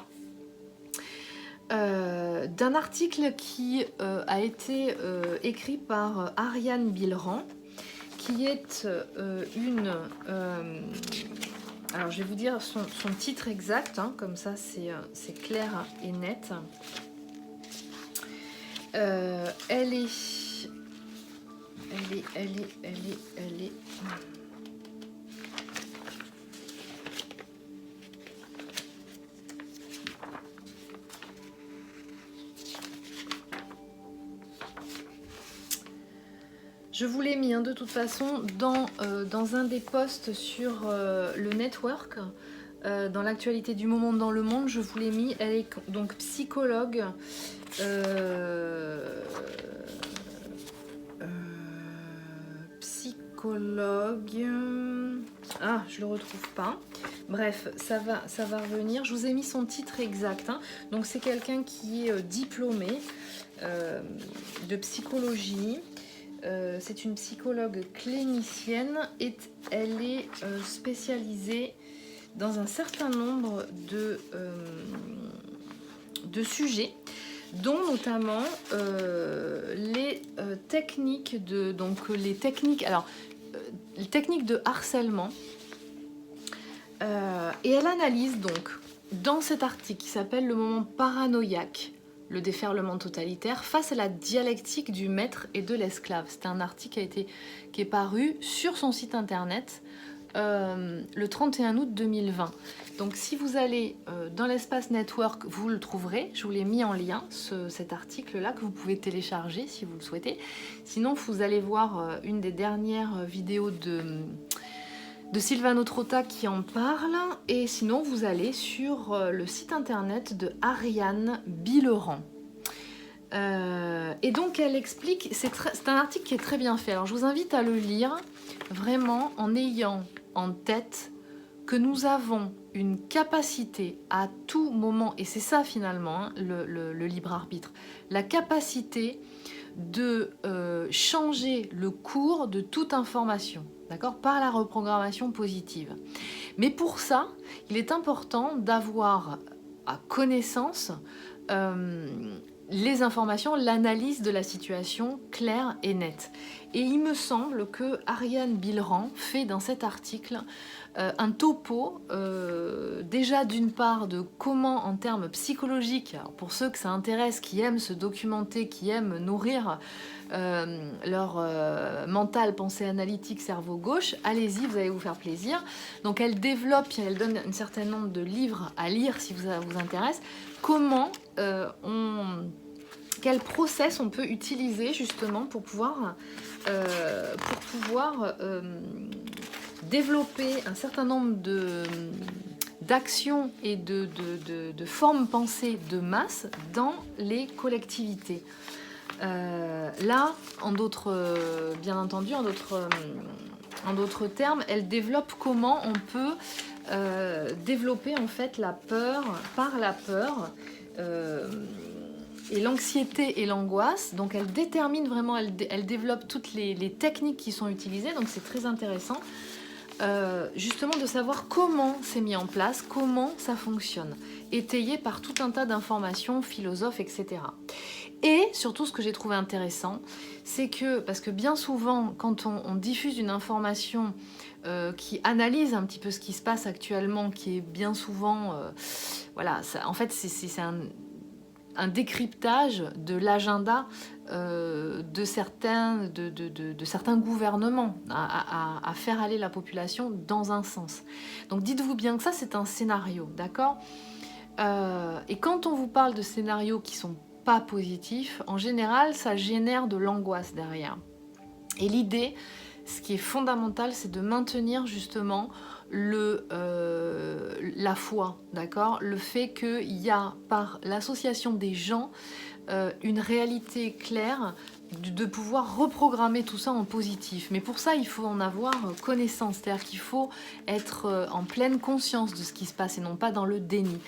d'un article qui a été écrit par Ariane Bilran, qui est alors je vais vous dire son titre exact, hein, comme ça c'est clair et net. Elle est. Je vous l'ai mis de toute façon dans un des posts sur le network, dans l'actualité du moment dans le monde, je vous l'ai mis. Elle est donc psychologue, psychologue. Ah, je le retrouve pas. Bref, ça va revenir. Je vous ai mis son titre exact. Hein. Donc c'est quelqu'un qui est diplômé de psychologie. C'est une psychologue clinicienne et elle est spécialisée dans un certain nombre de sujets, dont notamment les techniques les techniques de harcèlement. Et elle analyse donc dans cet article qui s'appelle Le moment paranoïaque, le déferlement totalitaire face à la dialectique du maître et de l'esclave. C'est un article qui est paru sur son site internet le 31 août 2020. Donc si vous allez dans l'espace network, vous le trouverez. Je vous l'ai mis en lien, cet article-là, que vous pouvez télécharger si vous le souhaitez. Sinon, vous allez voir une des dernières vidéos de Silvano Trotta qui en parle. Et sinon, vous allez sur le site internet de Ariane Billeran. Et donc elle explique, c'est un article qui est très bien fait. Alors je vous invite à le lire vraiment en ayant en tête que nous avons une capacité à tout moment, et c'est ça finalement hein, le libre arbitre, la capacité de changer le cours de toute information, d'accord, par la reprogrammation positive. Mais pour ça, il est important d'avoir à connaissance les informations, l'analyse de la situation claire et nette. Et il me semble que Ariane Billeran fait dans cet article un topo, déjà d'une part de comment en termes psychologiques, alors pour ceux que ça intéresse, qui aiment se documenter, qui aiment nourrir leur mental, pensée analytique, cerveau gauche, allez-y, vous allez vous faire plaisir. Donc elle développe, elle donne un certain nombre de livres à lire si ça vous intéresse, comment quel process on peut utiliser justement pour pouvoir développer un certain nombre d'actions et de formes pensées de masse dans les collectivités. Là, bien entendu, en d'autres termes, elle développe comment on peut développer en fait la peur par la peur et l'anxiété et l'angoisse. Donc elle détermine vraiment, elle développe toutes les techniques qui sont utilisées, donc c'est très intéressant justement de savoir comment c'est mis en place, comment ça fonctionne, étayé par tout un tas d'informations, philosophes, etc. Et surtout, ce que j'ai trouvé intéressant, c'est que, parce que bien souvent, quand on diffuse une information qui analyse un petit peu ce qui se passe actuellement, qui est bien souvent, voilà, ça, en fait, c'est un décryptage de l'agenda de certains gouvernements à faire aller la population dans un sens. Donc dites-vous bien que ça, c'est un scénario, d'accord ? Et quand on vous parle de scénarios qui sont pas positif, en général, ça génère de l'angoisse derrière. Et l'idée, ce qui est fondamental, c'est de maintenir justement la foi, d'accord ? Le fait qu'il y a, par l'association des gens, une réalité claire de pouvoir reprogrammer tout ça en positif. Mais pour ça, il faut en avoir connaissance, c'est-à-dire qu'il faut être en pleine conscience de ce qui se passe et non pas dans le déni.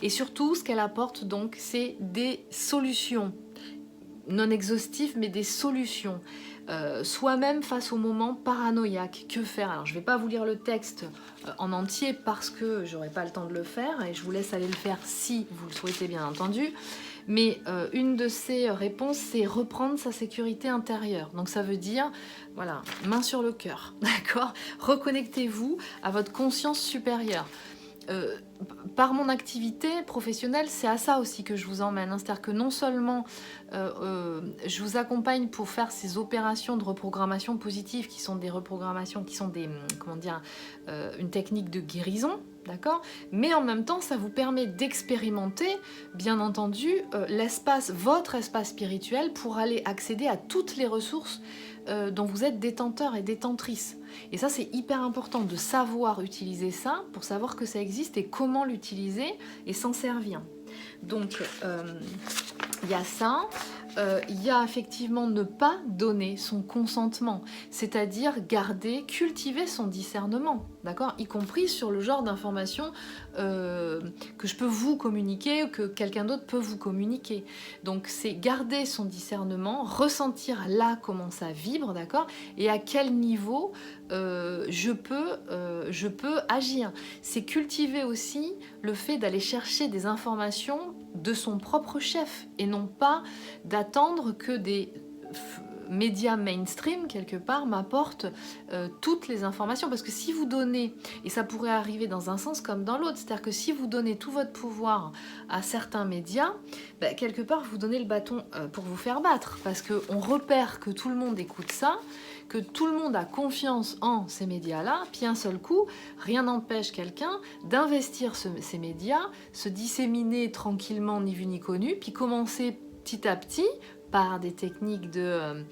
Et surtout, ce qu'elle apporte donc, c'est des solutions, non exhaustives, mais des solutions. Soi-même face au moment paranoïaque. Que faire ? Alors, je ne vais pas vous lire le texte en entier parce que j'aurai pas le temps de le faire et je vous laisse aller le faire si vous le souhaitez, bien entendu. Mais une de ces réponses, c'est reprendre sa sécurité intérieure. Donc ça veut dire, voilà, main sur le cœur, d'accord ? Reconnectez-vous à votre conscience supérieure. Par mon activité professionnelle, c'est à ça aussi que je vous emmène. Hein. C'est-à-dire que non seulement je vous accompagne pour faire ces opérations de reprogrammation positive, qui sont des reprogrammations, qui sont des, une technique de guérison, d'accord ? Mais en même temps, ça vous permet d'expérimenter, bien entendu, votre espace spirituel pour aller accéder à toutes les ressources dont vous êtes détenteur et détentrice. Et ça, c'est hyper important de savoir utiliser ça pour savoir que ça existe et comment l'utiliser et s'en servir. Donc Il y a ça, il y a effectivement ne pas donner son consentement, c'est-à-dire garder, cultiver son discernement, d'accord? Y compris sur le genre d'informations que je peux vous communiquer ou que quelqu'un d'autre peut vous communiquer. Donc c'est garder son discernement, ressentir là comment ça vibre, d'accord? Et à quel niveau je peux agir. C'est cultiver aussi le fait d'aller chercher des informations de son propre chef et non pas d'attendre que des médias mainstream quelque part m'apportent toutes les informations, parce que si vous donnez, et ça pourrait arriver dans un sens comme dans l'autre, c'est-à-dire que si vous donnez tout votre pouvoir à certains médias, quelque part vous donnez le bâton pour vous faire battre, parce qu'on repère que tout le monde écoute ça, que tout le monde a confiance en ces médias-là, puis un seul coup, rien n'empêche quelqu'un d'investir ces médias, se disséminer tranquillement, ni vu ni connu, puis commencer petit à petit, par des techniques de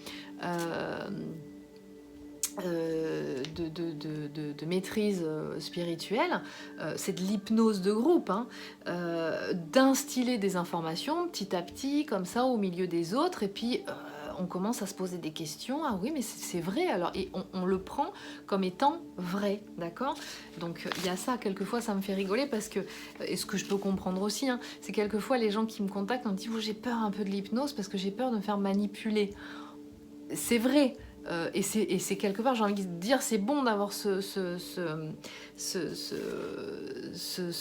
maîtrise spirituelle, c'est de l'hypnose de groupe, hein, d'instiller des informations petit à petit, comme ça, au milieu des autres, et puis on commence à se poser des questions. Ah oui, mais c'est vrai alors, et on le prend comme étant vrai, d'accord? Donc il y a ça, quelquefois ça me fait rigoler parce que, et ce que je peux comprendre aussi, hein, c'est quelquefois les gens qui me contactent, on me dit oh, j'ai peur un peu de l'hypnose parce que j'ai peur de me faire manipuler. C'est vrai. Et c'est quelque part, j'ai envie de dire, c'est bon d'avoir ce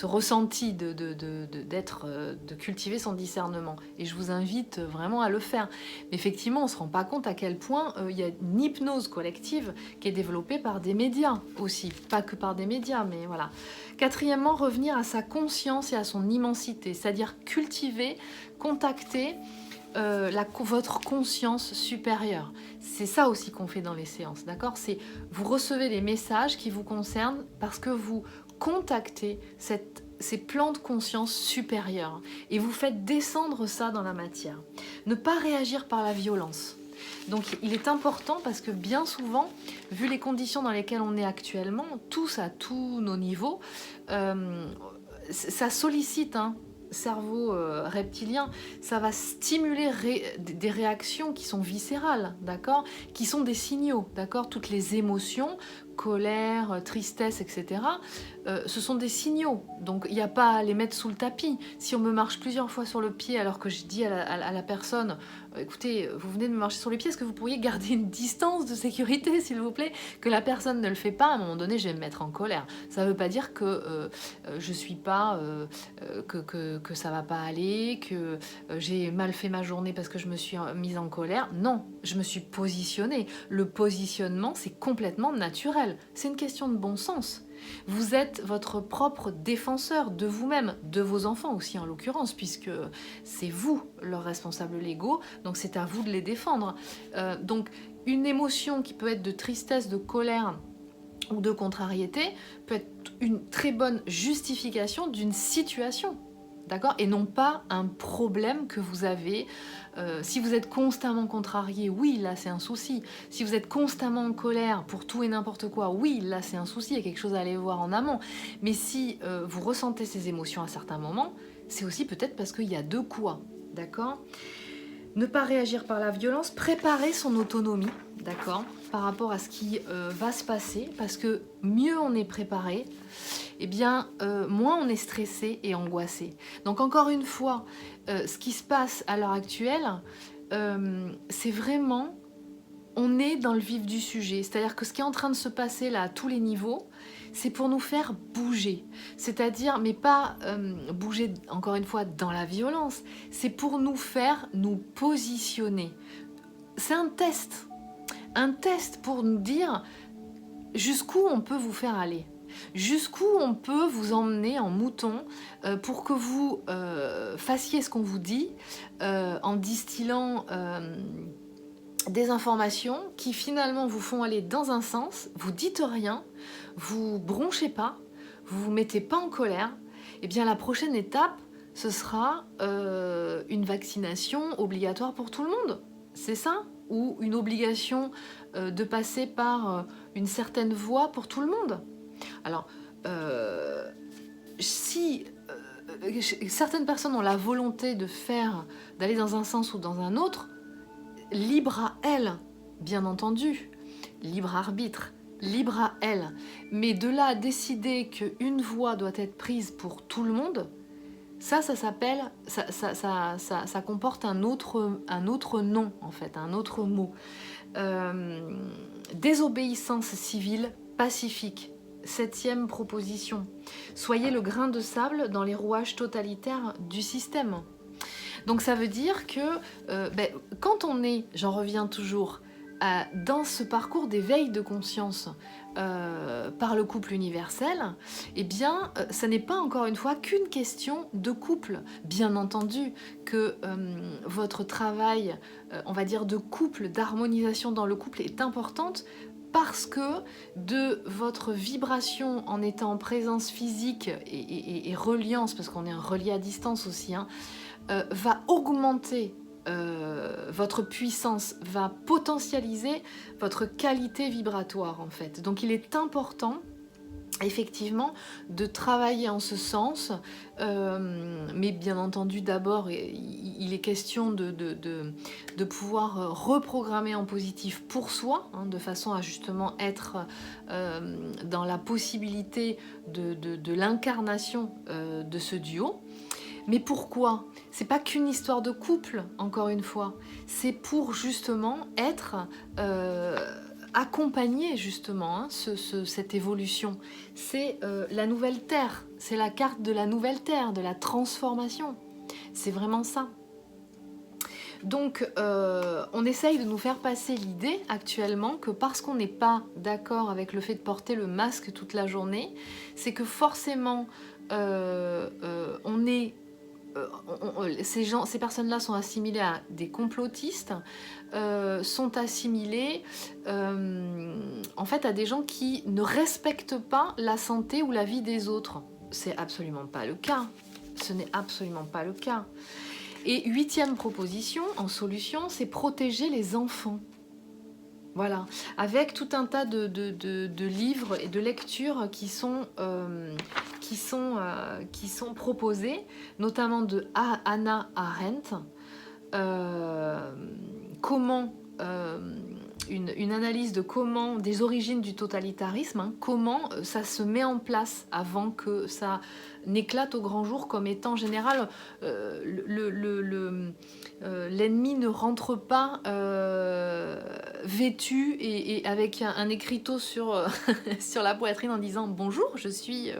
ressenti de cultiver son discernement. Et je vous invite vraiment à le faire. Mais effectivement, on ne se rend pas compte à quel point il y a une hypnose collective qui est développée par des médias aussi. Pas que par des médias, mais voilà. Quatrièmement, revenir à sa conscience et à son immensité, c'est-à-dire cultiver, contacter votre conscience supérieure. C'est ça aussi qu'on fait dans les séances, d'accord? C'est vous recevez les messages qui vous concernent parce que vous contactez ces plans de conscience supérieurs et vous faites descendre ça dans la matière. Ne pas réagir par la violence. Donc il est important parce que bien souvent, vu les conditions dans lesquelles on est actuellement, tous à tous nos niveaux, ça sollicite, hein, cerveau reptilien, ça va stimuler des réactions qui sont viscérales, d'accord, qui sont des signaux, d'accord, toutes les émotions, colère, tristesse, etc. Ce sont des signaux, donc il n'y a pas à les mettre sous le tapis. Si on me marche plusieurs fois sur le pied alors que je dis à la personne écoutez, vous venez de me marcher sur les pieds, est-ce que vous pourriez garder une distance de sécurité s'il vous plaît, que la personne ne le fait pas, à un moment donné je vais me mettre en colère. Ça ne veut pas dire que je suis pas que ça va pas aller, que j'ai mal fait ma journée parce que je me suis mise en colère. Non, je me suis positionnée. Le positionnement, c'est complètement naturel. C'est une question de bon sens. Vous êtes votre propre défenseur de vous-même, de vos enfants aussi en l'occurrence, puisque c'est vous leurs responsables légaux, donc c'est à vous de les défendre. Donc une émotion qui peut être de tristesse, de colère ou de contrariété peut être une très bonne justification d'une situation. D'accord? Et non pas un problème que vous avez. Si vous êtes constamment contrarié, oui, là c'est un souci. Si vous êtes constamment en colère pour tout et n'importe quoi, oui, là c'est un souci, il y a quelque chose à aller voir en amont. Mais si vous ressentez ces émotions à certains moments, c'est aussi peut-être parce qu'il y a de quoi. D'accord? Ne pas réagir par la violence, préparer son autonomie, d'accord, par rapport à ce qui va se passer, parce que mieux on est préparé, eh bien, moins on est stressé et angoissé. Donc encore une fois, ce qui se passe à l'heure actuelle, c'est vraiment, on est dans le vif du sujet. C'est-à-dire que ce qui est en train de se passer là à tous les niveaux, c'est pour nous faire bouger. C'est-à-dire, mais pas bouger, encore une fois, dans la violence. C'est pour nous faire nous positionner. C'est un test. Un test pour nous dire jusqu'où on peut vous faire aller. Jusqu'où on peut vous emmener en mouton pour que vous fassiez ce qu'on vous dit en distillant des informations qui finalement vous font aller dans un sens, vous dites rien, vous bronchez pas, vous vous mettez pas en colère. Et bien la prochaine étape, ce sera une vaccination obligatoire pour tout le monde. C'est ça? Ou une obligation de passer par une certaine voie pour tout le monde. Alors, si certaines personnes ont la volonté d'aller dans un sens ou dans un autre, libre à elles, bien entendu, libre arbitre, libre à elles. Mais de là à décider qu'une voie doit être prise pour tout le monde, ça s'appelle, ça comporte un autre nom, en fait, un autre mot. Désobéissance civile pacifique. 7e proposition. Soyez le grain de sable dans les rouages totalitaires du système. Donc ça veut dire que quand on est, j'en reviens toujours, dans ce parcours d'éveil de conscience par le couple universel, eh bien, ça n'est pas encore une fois qu'une question de couple. Bien entendu que votre travail, on va dire, de couple, d'harmonisation dans le couple est importante parce que de votre vibration en étant en présence physique et reliance, parce qu'on est relié à distance aussi, hein, va augmenter votre puissance, va potentialiser votre qualité vibratoire en fait. Donc il est important effectivement de travailler en ce sens, mais bien entendu d'abord il est question de pouvoir reprogrammer en positif pour soi, hein, de façon à justement être dans la possibilité de l'incarnation de ce duo. Mais pourquoi ? C'est pas qu'une histoire de couple, encore une fois. C'est pour justement être accompagné justement, hein, cette évolution. C'est la nouvelle terre, c'est la carte de la nouvelle terre, de la transformation. C'est vraiment ça. Donc on essaye de nous faire passer l'idée actuellement que parce qu'on n'est pas d'accord avec le fait de porter le masque toute la journée, c'est que forcément on est ces personnes-là sont assimilées à des complotistes, sont assimilées en fait à des gens qui ne respectent pas la santé ou la vie des autres. C'est absolument pas le cas. Ce n'est absolument pas le cas. Et 8e proposition en solution, c'est protéger les enfants. Voilà, avec tout un tas de livres et de lectures qui sont proposés, notamment de Hannah Arendt, une analyse de comment, des origines du totalitarisme, hein, comment ça se met en place avant que ça n'éclate au grand jour, comme étant en général l'ennemi ne rentre pas vêtu et avec un écriteau sur, sur la poitrine en disant bonjour, je suis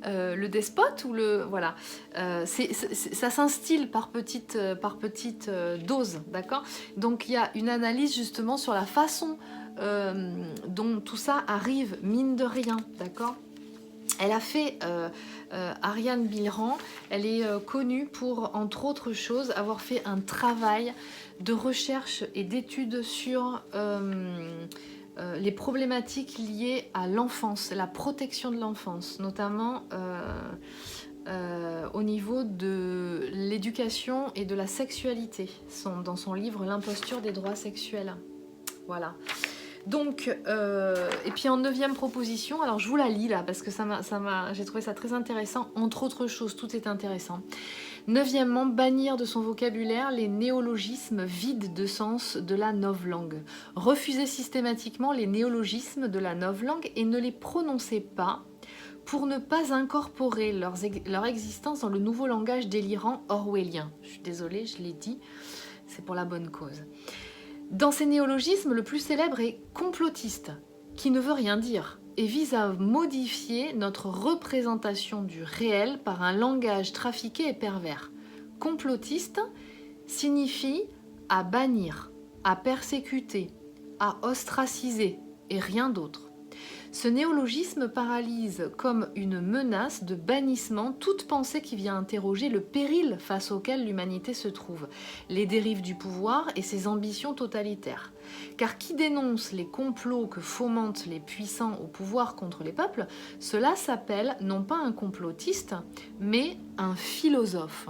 le despote ou le voilà, ça s'instille par petite dose, d'accord. Donc il y a une analyse justement sur la façon dont tout ça arrive mine de rien, d'accord. Elle a fait, Ariane Bilran, elle est connue pour, entre autres choses, avoir fait un travail de recherche et d'études sur les problématiques liées à l'enfance, la protection de l'enfance, notamment au niveau de l'éducation et de la sexualité, dans son livre L'imposture des droits sexuels. Voilà. Donc, et puis en 9e proposition, alors je vous la lis là parce que j'ai trouvé ça très intéressant, entre autres choses, tout est intéressant. 9e, bannir de son vocabulaire les néologismes vides de sens de la novlangue. Refusez systématiquement les néologismes de la novlangue et ne les prononcez pas pour ne pas incorporer leur existence dans le nouveau langage délirant orwellien. Je suis désolée, je l'ai dit, c'est pour la bonne cause. Dans ces néologismes, le plus célèbre est complotiste, qui ne veut rien dire et vise à modifier notre représentation du réel par un langage trafiqué et pervers. Complotiste signifie à bannir, à persécuter, à ostraciser et rien d'autre. Ce néologisme paralyse comme une menace de bannissement toute pensée qui vient interroger le péril face auquel l'humanité se trouve, les dérives du pouvoir et ses ambitions totalitaires. Car qui dénonce les complots que fomentent les puissants au pouvoir contre les peuples, cela s'appelle non pas un complotiste, mais un philosophe.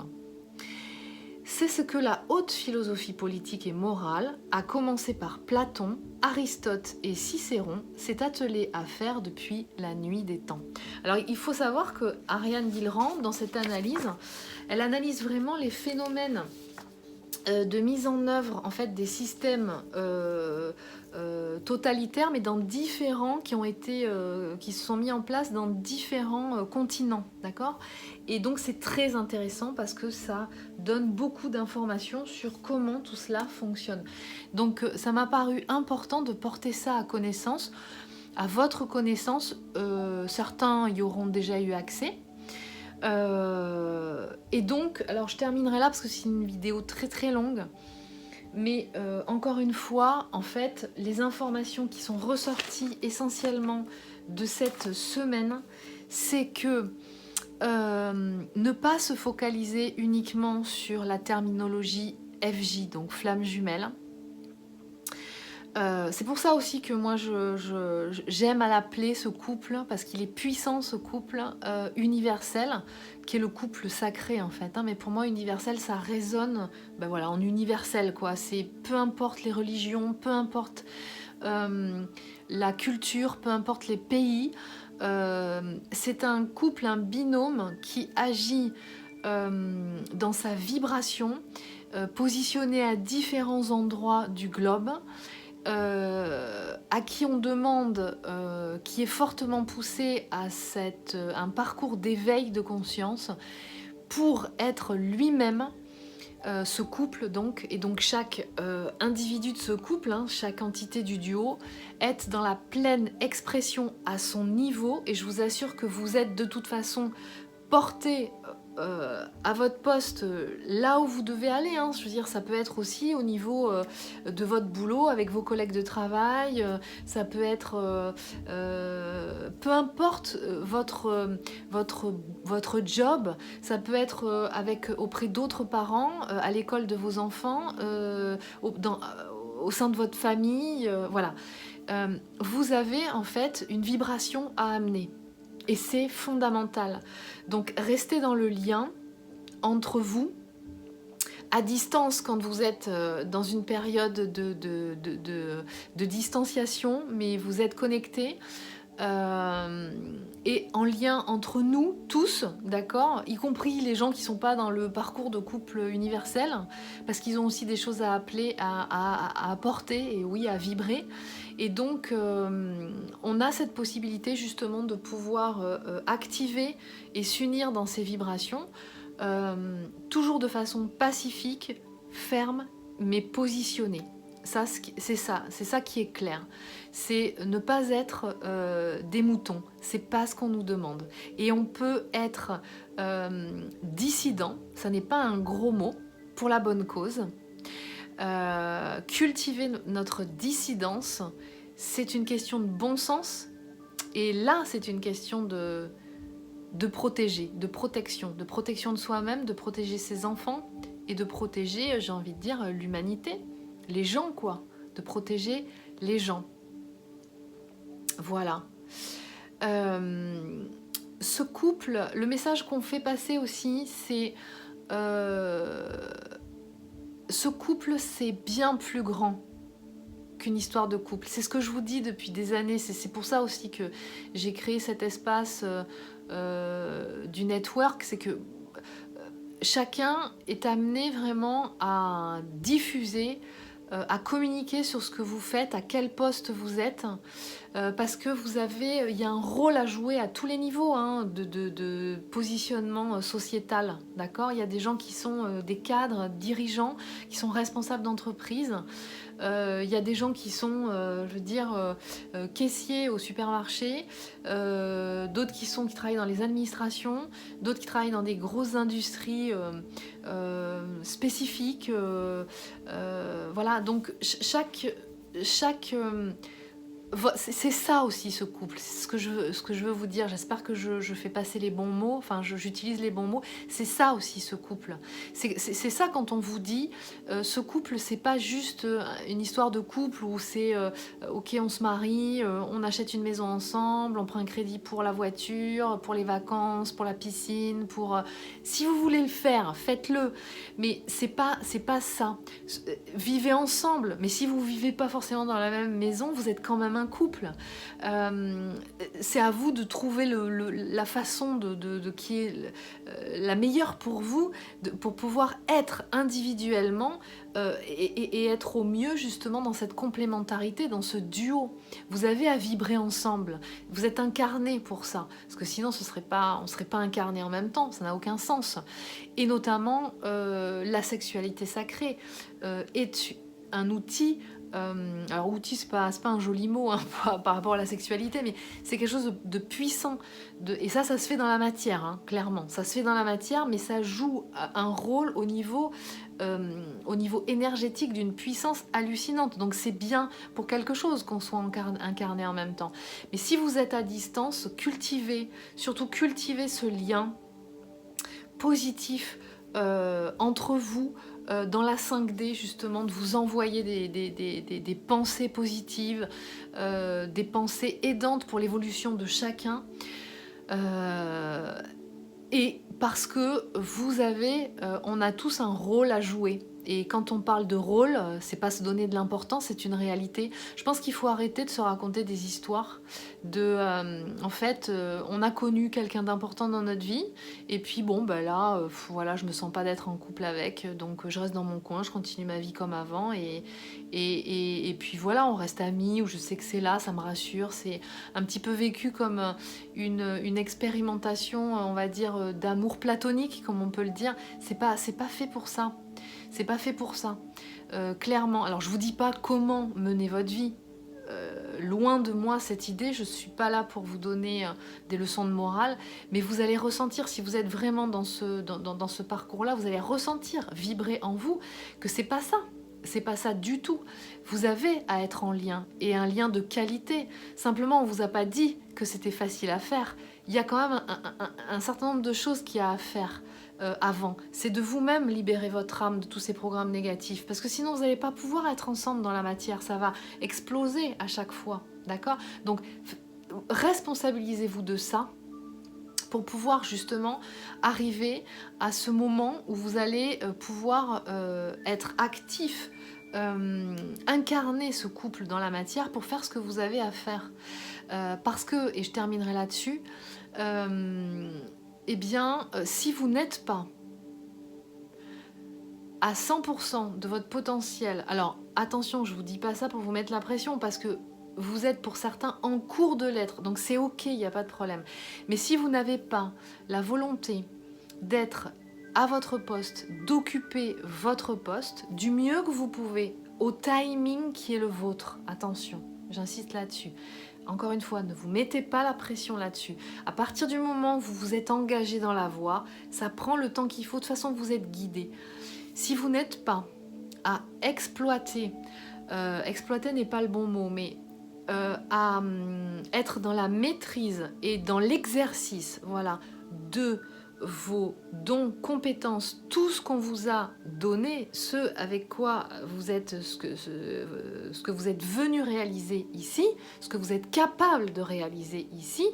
c'est ce que la haute philosophie politique et morale, à commencer par Platon, Aristote et Cicéron, s'est attelée à faire depuis la nuit des temps. Alors il faut savoir que Ariane Guilherand, dans cette analyse, elle analyse vraiment les phénomènes de mise en œuvre en fait des systèmes totalitaires, mais dans différents qui se sont mis en place dans différents continents, d'accord. Et donc c'est très intéressant parce que ça donne beaucoup d'informations sur comment tout cela fonctionne. Donc ça m'a paru important de porter ça à connaissance, à votre connaissance. Certains y auront déjà eu accès. Et donc, alors je terminerai là parce que c'est une vidéo très très longue, mais encore une fois, en fait, les informations qui sont ressorties essentiellement de cette semaine, c'est que ne pas se focaliser uniquement sur la terminologie FJ, donc flamme jumelle. C'est pour ça aussi que moi j'aime à l'appeler ce couple, parce qu'il est puissant, ce couple universel, qui est le couple sacré en fait, hein. Mais pour moi universel, ça résonne voilà, en universel, quoi. C'est peu importe les religions, peu importe la culture, peu importe les pays, c'est un couple, un binôme qui agit dans sa vibration, positionné à différents endroits du globe, à qui on demande, qui est fortement poussé à un parcours d'éveil de conscience pour être lui-même, ce couple donc, et donc chaque individu de ce couple, hein, chaque entité du duo, est dans la pleine expression à son niveau, et je vous assure que vous êtes de toute façon porté à votre poste là où vous devez aller, hein. Je veux dire, ça peut être aussi au niveau de votre boulot avec vos collègues de travail, ça peut être peu importe votre job, ça peut être auprès d'autres parents, à l'école de vos enfants, au sein de votre famille, voilà. Vous avez en fait une vibration à amener. Et c'est fondamental. Donc restez dans le lien entre vous, à distance quand vous êtes dans une période de distanciation, mais vous êtes connectés. Et en lien entre nous tous, d'accord, y compris les gens qui ne sont pas dans le parcours de couple universel, parce qu'ils ont aussi des choses à appeler, à apporter, et oui, à vibrer. Et donc on a cette possibilité justement de pouvoir activer et s'unir dans ces vibrations, toujours de façon pacifique, ferme, mais positionnée. C'est ça qui est clair. C'est ne pas être des moutons. C'est pas ce qu'on nous demande. Et on peut être dissident, ça n'est pas un gros mot, pour la bonne cause. Cultiver notre dissidence, c'est une question de bon sens. Et là, c'est une question de protéger, de protection de soi-même, de protéger ses enfants et de protéger, j'ai envie de dire, l'humanité. Les gens, quoi, de protéger les gens. Voilà. Ce couple, le message qu'on fait passer aussi, c'est ce couple, c'est bien plus grand qu'une histoire de couple. C'est ce que je vous dis depuis des années. C'est pour ça aussi que j'ai créé cet espace du network. C'est que chacun est amené vraiment à diffuser, à communiquer sur ce que vous faites, à quel poste vous êtes, parce que il y a un rôle à jouer à tous les niveaux, hein, de positionnement sociétal, d'accord. Il y a des gens qui sont des cadres, dirigeants, qui sont responsables d'entreprise. Il y a des gens qui sont, caissiers au supermarché, d'autres qui travaillent dans les administrations, d'autres qui travaillent dans des grosses industries spécifiques. Voilà, donc chaque C'est ça aussi ce couple, c'est ce que je veux vous dire. J'espère que je fais passer les bons mots, enfin j'utilise les bons mots. C'est ça aussi ce couple. C'est ça quand on vous dit ce couple, c'est pas juste une histoire de couple où c'est ok, on se marie, on achète une maison ensemble, on prend un crédit pour la voiture, pour les vacances, pour la piscine, si vous voulez le faire, faites-le. Mais c'est pas ça. Vivez ensemble, mais si vous vivez pas forcément dans la même maison, vous êtes quand même un couple. C'est à vous de trouver la façon qui est la meilleure pour vous, pour pouvoir être individuellement et être au mieux justement dans cette complémentarité, dans ce duo. Vous avez à vibrer ensemble. Vous êtes incarnés pour ça, parce que sinon on serait pas incarnés en même temps, ça n'a aucun sens. Et notamment la sexualité sacrée est un outil. Alors outil, c'est pas un joli mot hein, par rapport à la sexualité, mais c'est quelque chose de puissant. Et ça se fait dans la matière, hein, clairement. Ça se fait dans la matière, mais ça joue un rôle au niveau énergétique d'une puissance hallucinante. Donc c'est bien pour quelque chose qu'on soit incarné en même temps. Mais si vous êtes à distance, surtout cultivez ce lien positif entre vous, dans la 5D justement, de vous envoyer des pensées positives, des pensées aidantes pour l'évolution de chacun, et parce que on a tous un rôle à jouer. Et quand on parle de rôle, c'est pas se donner de l'importance, c'est une réalité. Je pense qu'il faut arrêter de se raconter des histoires. En fait, on a connu quelqu'un d'important dans notre vie, et puis bon, bah là, voilà, je me sens pas d'être en couple avec, donc je reste dans mon coin, je continue ma vie comme avant, et puis voilà, on reste amis, ou je sais que c'est là, ça me rassure. C'est un petit peu vécu comme une expérimentation, on va dire, d'amour platonique, comme on peut le dire. C'est pas fait pour ça. C'est pas fait pour ça, clairement. Alors je vous dis pas comment mener votre vie. Loin de moi cette idée, je suis pas là pour vous donner des leçons de morale, mais vous allez ressentir, si vous êtes vraiment dans ce parcours-là, vous allez ressentir, vibrer en vous, que c'est pas ça. C'est pas ça du tout. Vous avez à être en lien, et un lien de qualité. Simplement, on vous a pas dit que c'était facile à faire. Il y a quand même un certain nombre de choses qu'il y a à faire avant. C'est de vous-même libérer votre âme de tous ces programmes négatifs, parce que sinon vous n'allez pas pouvoir être ensemble dans la matière, ça va exploser à chaque fois, d'accord? Donc responsabilisez-vous de ça pour pouvoir justement arriver à ce moment où vous allez pouvoir être actif, incarner ce couple dans la matière pour faire ce que vous avez à faire. Parce que, et je terminerai là-dessus, eh bien, si vous n'êtes pas à 100% de votre potentiel, alors attention, je ne vous dis pas ça pour vous mettre la pression, parce que vous êtes pour certains en cours de l'être, donc c'est ok, il n'y a pas de problème. Mais si vous n'avez pas la volonté d'être à votre poste, d'occuper votre poste du mieux que vous pouvez, au timing qui est le vôtre, attention, j'insiste là-dessus. Encore une fois, ne vous mettez pas la pression là-dessus. À partir du moment où vous vous êtes engagé dans la voie, ça prend le temps qu'il faut. De toute façon, vous êtes guidé. Si vous n'êtes pas à exploiter, exploiter n'est pas le bon mot, mais à être dans la maîtrise et dans l'exercice, voilà, de vos dons, compétences, tout ce qu'on vous a donné, ce avec quoi vous êtes, ce que vous êtes venu réaliser ici, ce que vous êtes capable de réaliser ici,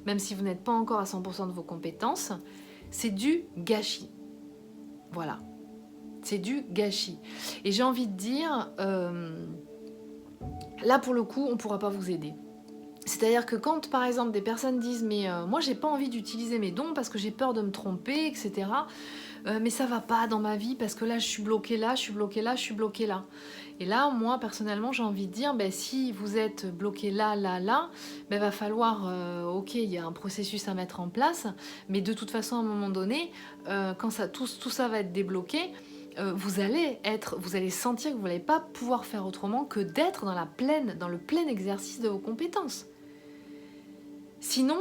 même si vous n'êtes pas encore à 100% de vos compétences, c'est du gâchis. Voilà, c'est du gâchis. Et j'ai envie de dire, là pour le coup, on ne pourra pas vous aider. C'est-à-dire que quand, par exemple, des personnes disent « mais moi, j'ai pas envie d'utiliser mes dons parce que j'ai peur de me tromper, etc. Mais ça va pas dans ma vie parce que là, je suis bloquée là, je suis bloquée là, je suis bloquée là. » Et là, moi, personnellement, j'ai envie de dire « si vous êtes bloqué là, là, là, va falloir... ok, il y a un processus à mettre en place, mais de toute façon, à un moment donné, quand tout ça va être débloqué, vous allez sentir que vous n'allez pas pouvoir faire autrement que d'être dans le plein exercice de vos compétences. Sinon,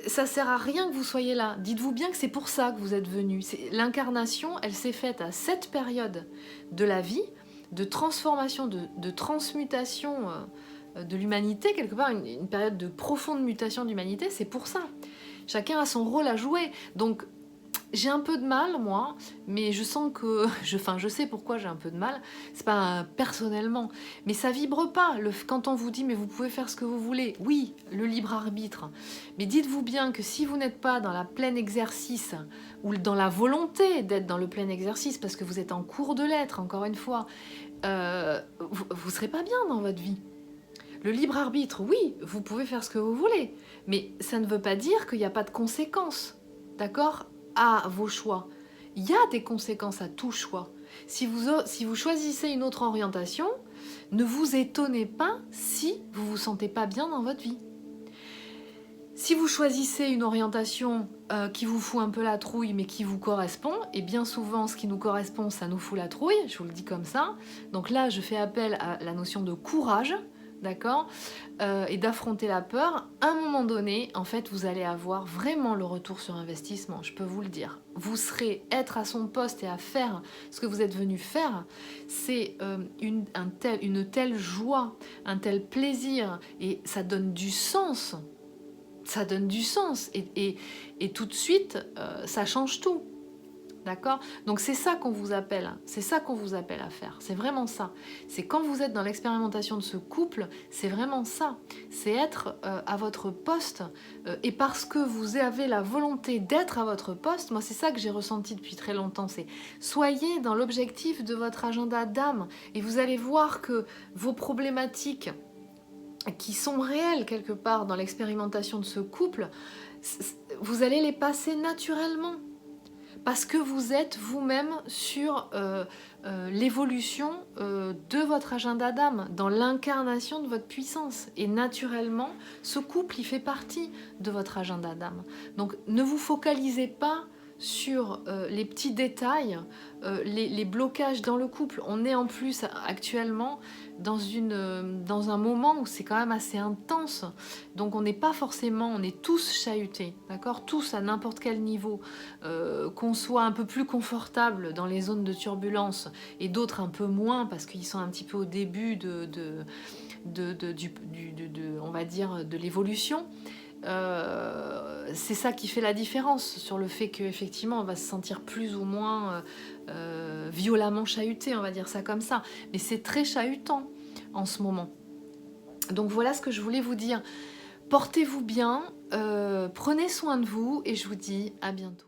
ça sert à rien que vous soyez là. Dites-vous bien que c'est pour ça que vous êtes venu. L'incarnation, elle s'est faite à cette période de la vie, de transformation, de transmutation de l'humanité, quelque part, une période de profonde mutation de l'humanité, c'est pour ça. Chacun a son rôle à jouer. Donc, j'ai un peu de mal, moi, mais je sens que... je sais pourquoi j'ai un peu de mal. C'est pas personnellement. Mais ça vibre pas. Quand on vous dit, mais vous pouvez faire ce que vous voulez. Oui, le libre arbitre. Mais dites-vous bien que si vous n'êtes pas dans la pleine exercice, ou dans la volonté d'être dans le plein exercice, parce que vous êtes en cours de l'être, encore une fois, vous serez pas bien dans votre vie. Le libre arbitre, oui, vous pouvez faire ce que vous voulez. Mais ça ne veut pas dire qu'il n'y a pas de conséquences. D'accord ? À vos choix. Il y a des conséquences à tout choix. Si vous choisissez une autre orientation, ne vous étonnez pas si vous ne vous sentez pas bien dans votre vie. Si vous choisissez une orientation qui vous fout un peu la trouille mais qui vous correspond, et bien souvent ce qui nous correspond ça nous fout la trouille, je vous le dis comme ça, donc là je fais appel à la notion de courage, d'accord, et d'affronter la peur. À un moment donné, en fait, vous allez avoir vraiment le retour sur investissement, je peux vous le dire. Vous serez être à son poste et à faire ce que vous êtes venu faire, c'est une telle joie, un tel plaisir, et ça donne du sens. Ça donne du sens, et tout de suite, ça change tout. D'accord ? Donc c'est ça qu'on vous appelle, c'est ça qu'on vous appelle à faire, c'est vraiment ça. C'est quand vous êtes dans l'expérimentation de ce couple, c'est vraiment ça. C'est être à votre poste, et parce que vous avez la volonté d'être à votre poste, moi c'est ça que j'ai ressenti depuis très longtemps, c'est soyez dans l'objectif de votre agenda d'âme, et vous allez voir que vos problématiques qui sont réelles quelque part dans l'expérimentation de ce couple, vous allez les passer naturellement. Parce que vous êtes vous-même sur l'évolution de votre agenda d'âme, dans l'incarnation de votre puissance. Et naturellement, ce couple, il fait partie de votre agenda d'âme. Donc ne vous focalisez pas sur les petits détails, les blocages dans le couple. On est en plus actuellement dans un moment où c'est quand même assez intense. Donc on n'est pas forcément, on est tous chahutés, d'accord ? Tous à n'importe quel niveau. Qu'on soit un peu plus confortable dans les zones de turbulence et d'autres un peu moins parce qu'ils sont un petit peu au début on va dire, de l'évolution. C'est ça qui fait la différence sur le fait qu'effectivement on va se sentir plus ou moins violemment chahuté, on va dire ça comme ça, mais c'est très chahutant en ce moment. Donc voilà ce que je voulais vous dire. Portez-vous bien, prenez soin de vous et je vous dis à bientôt.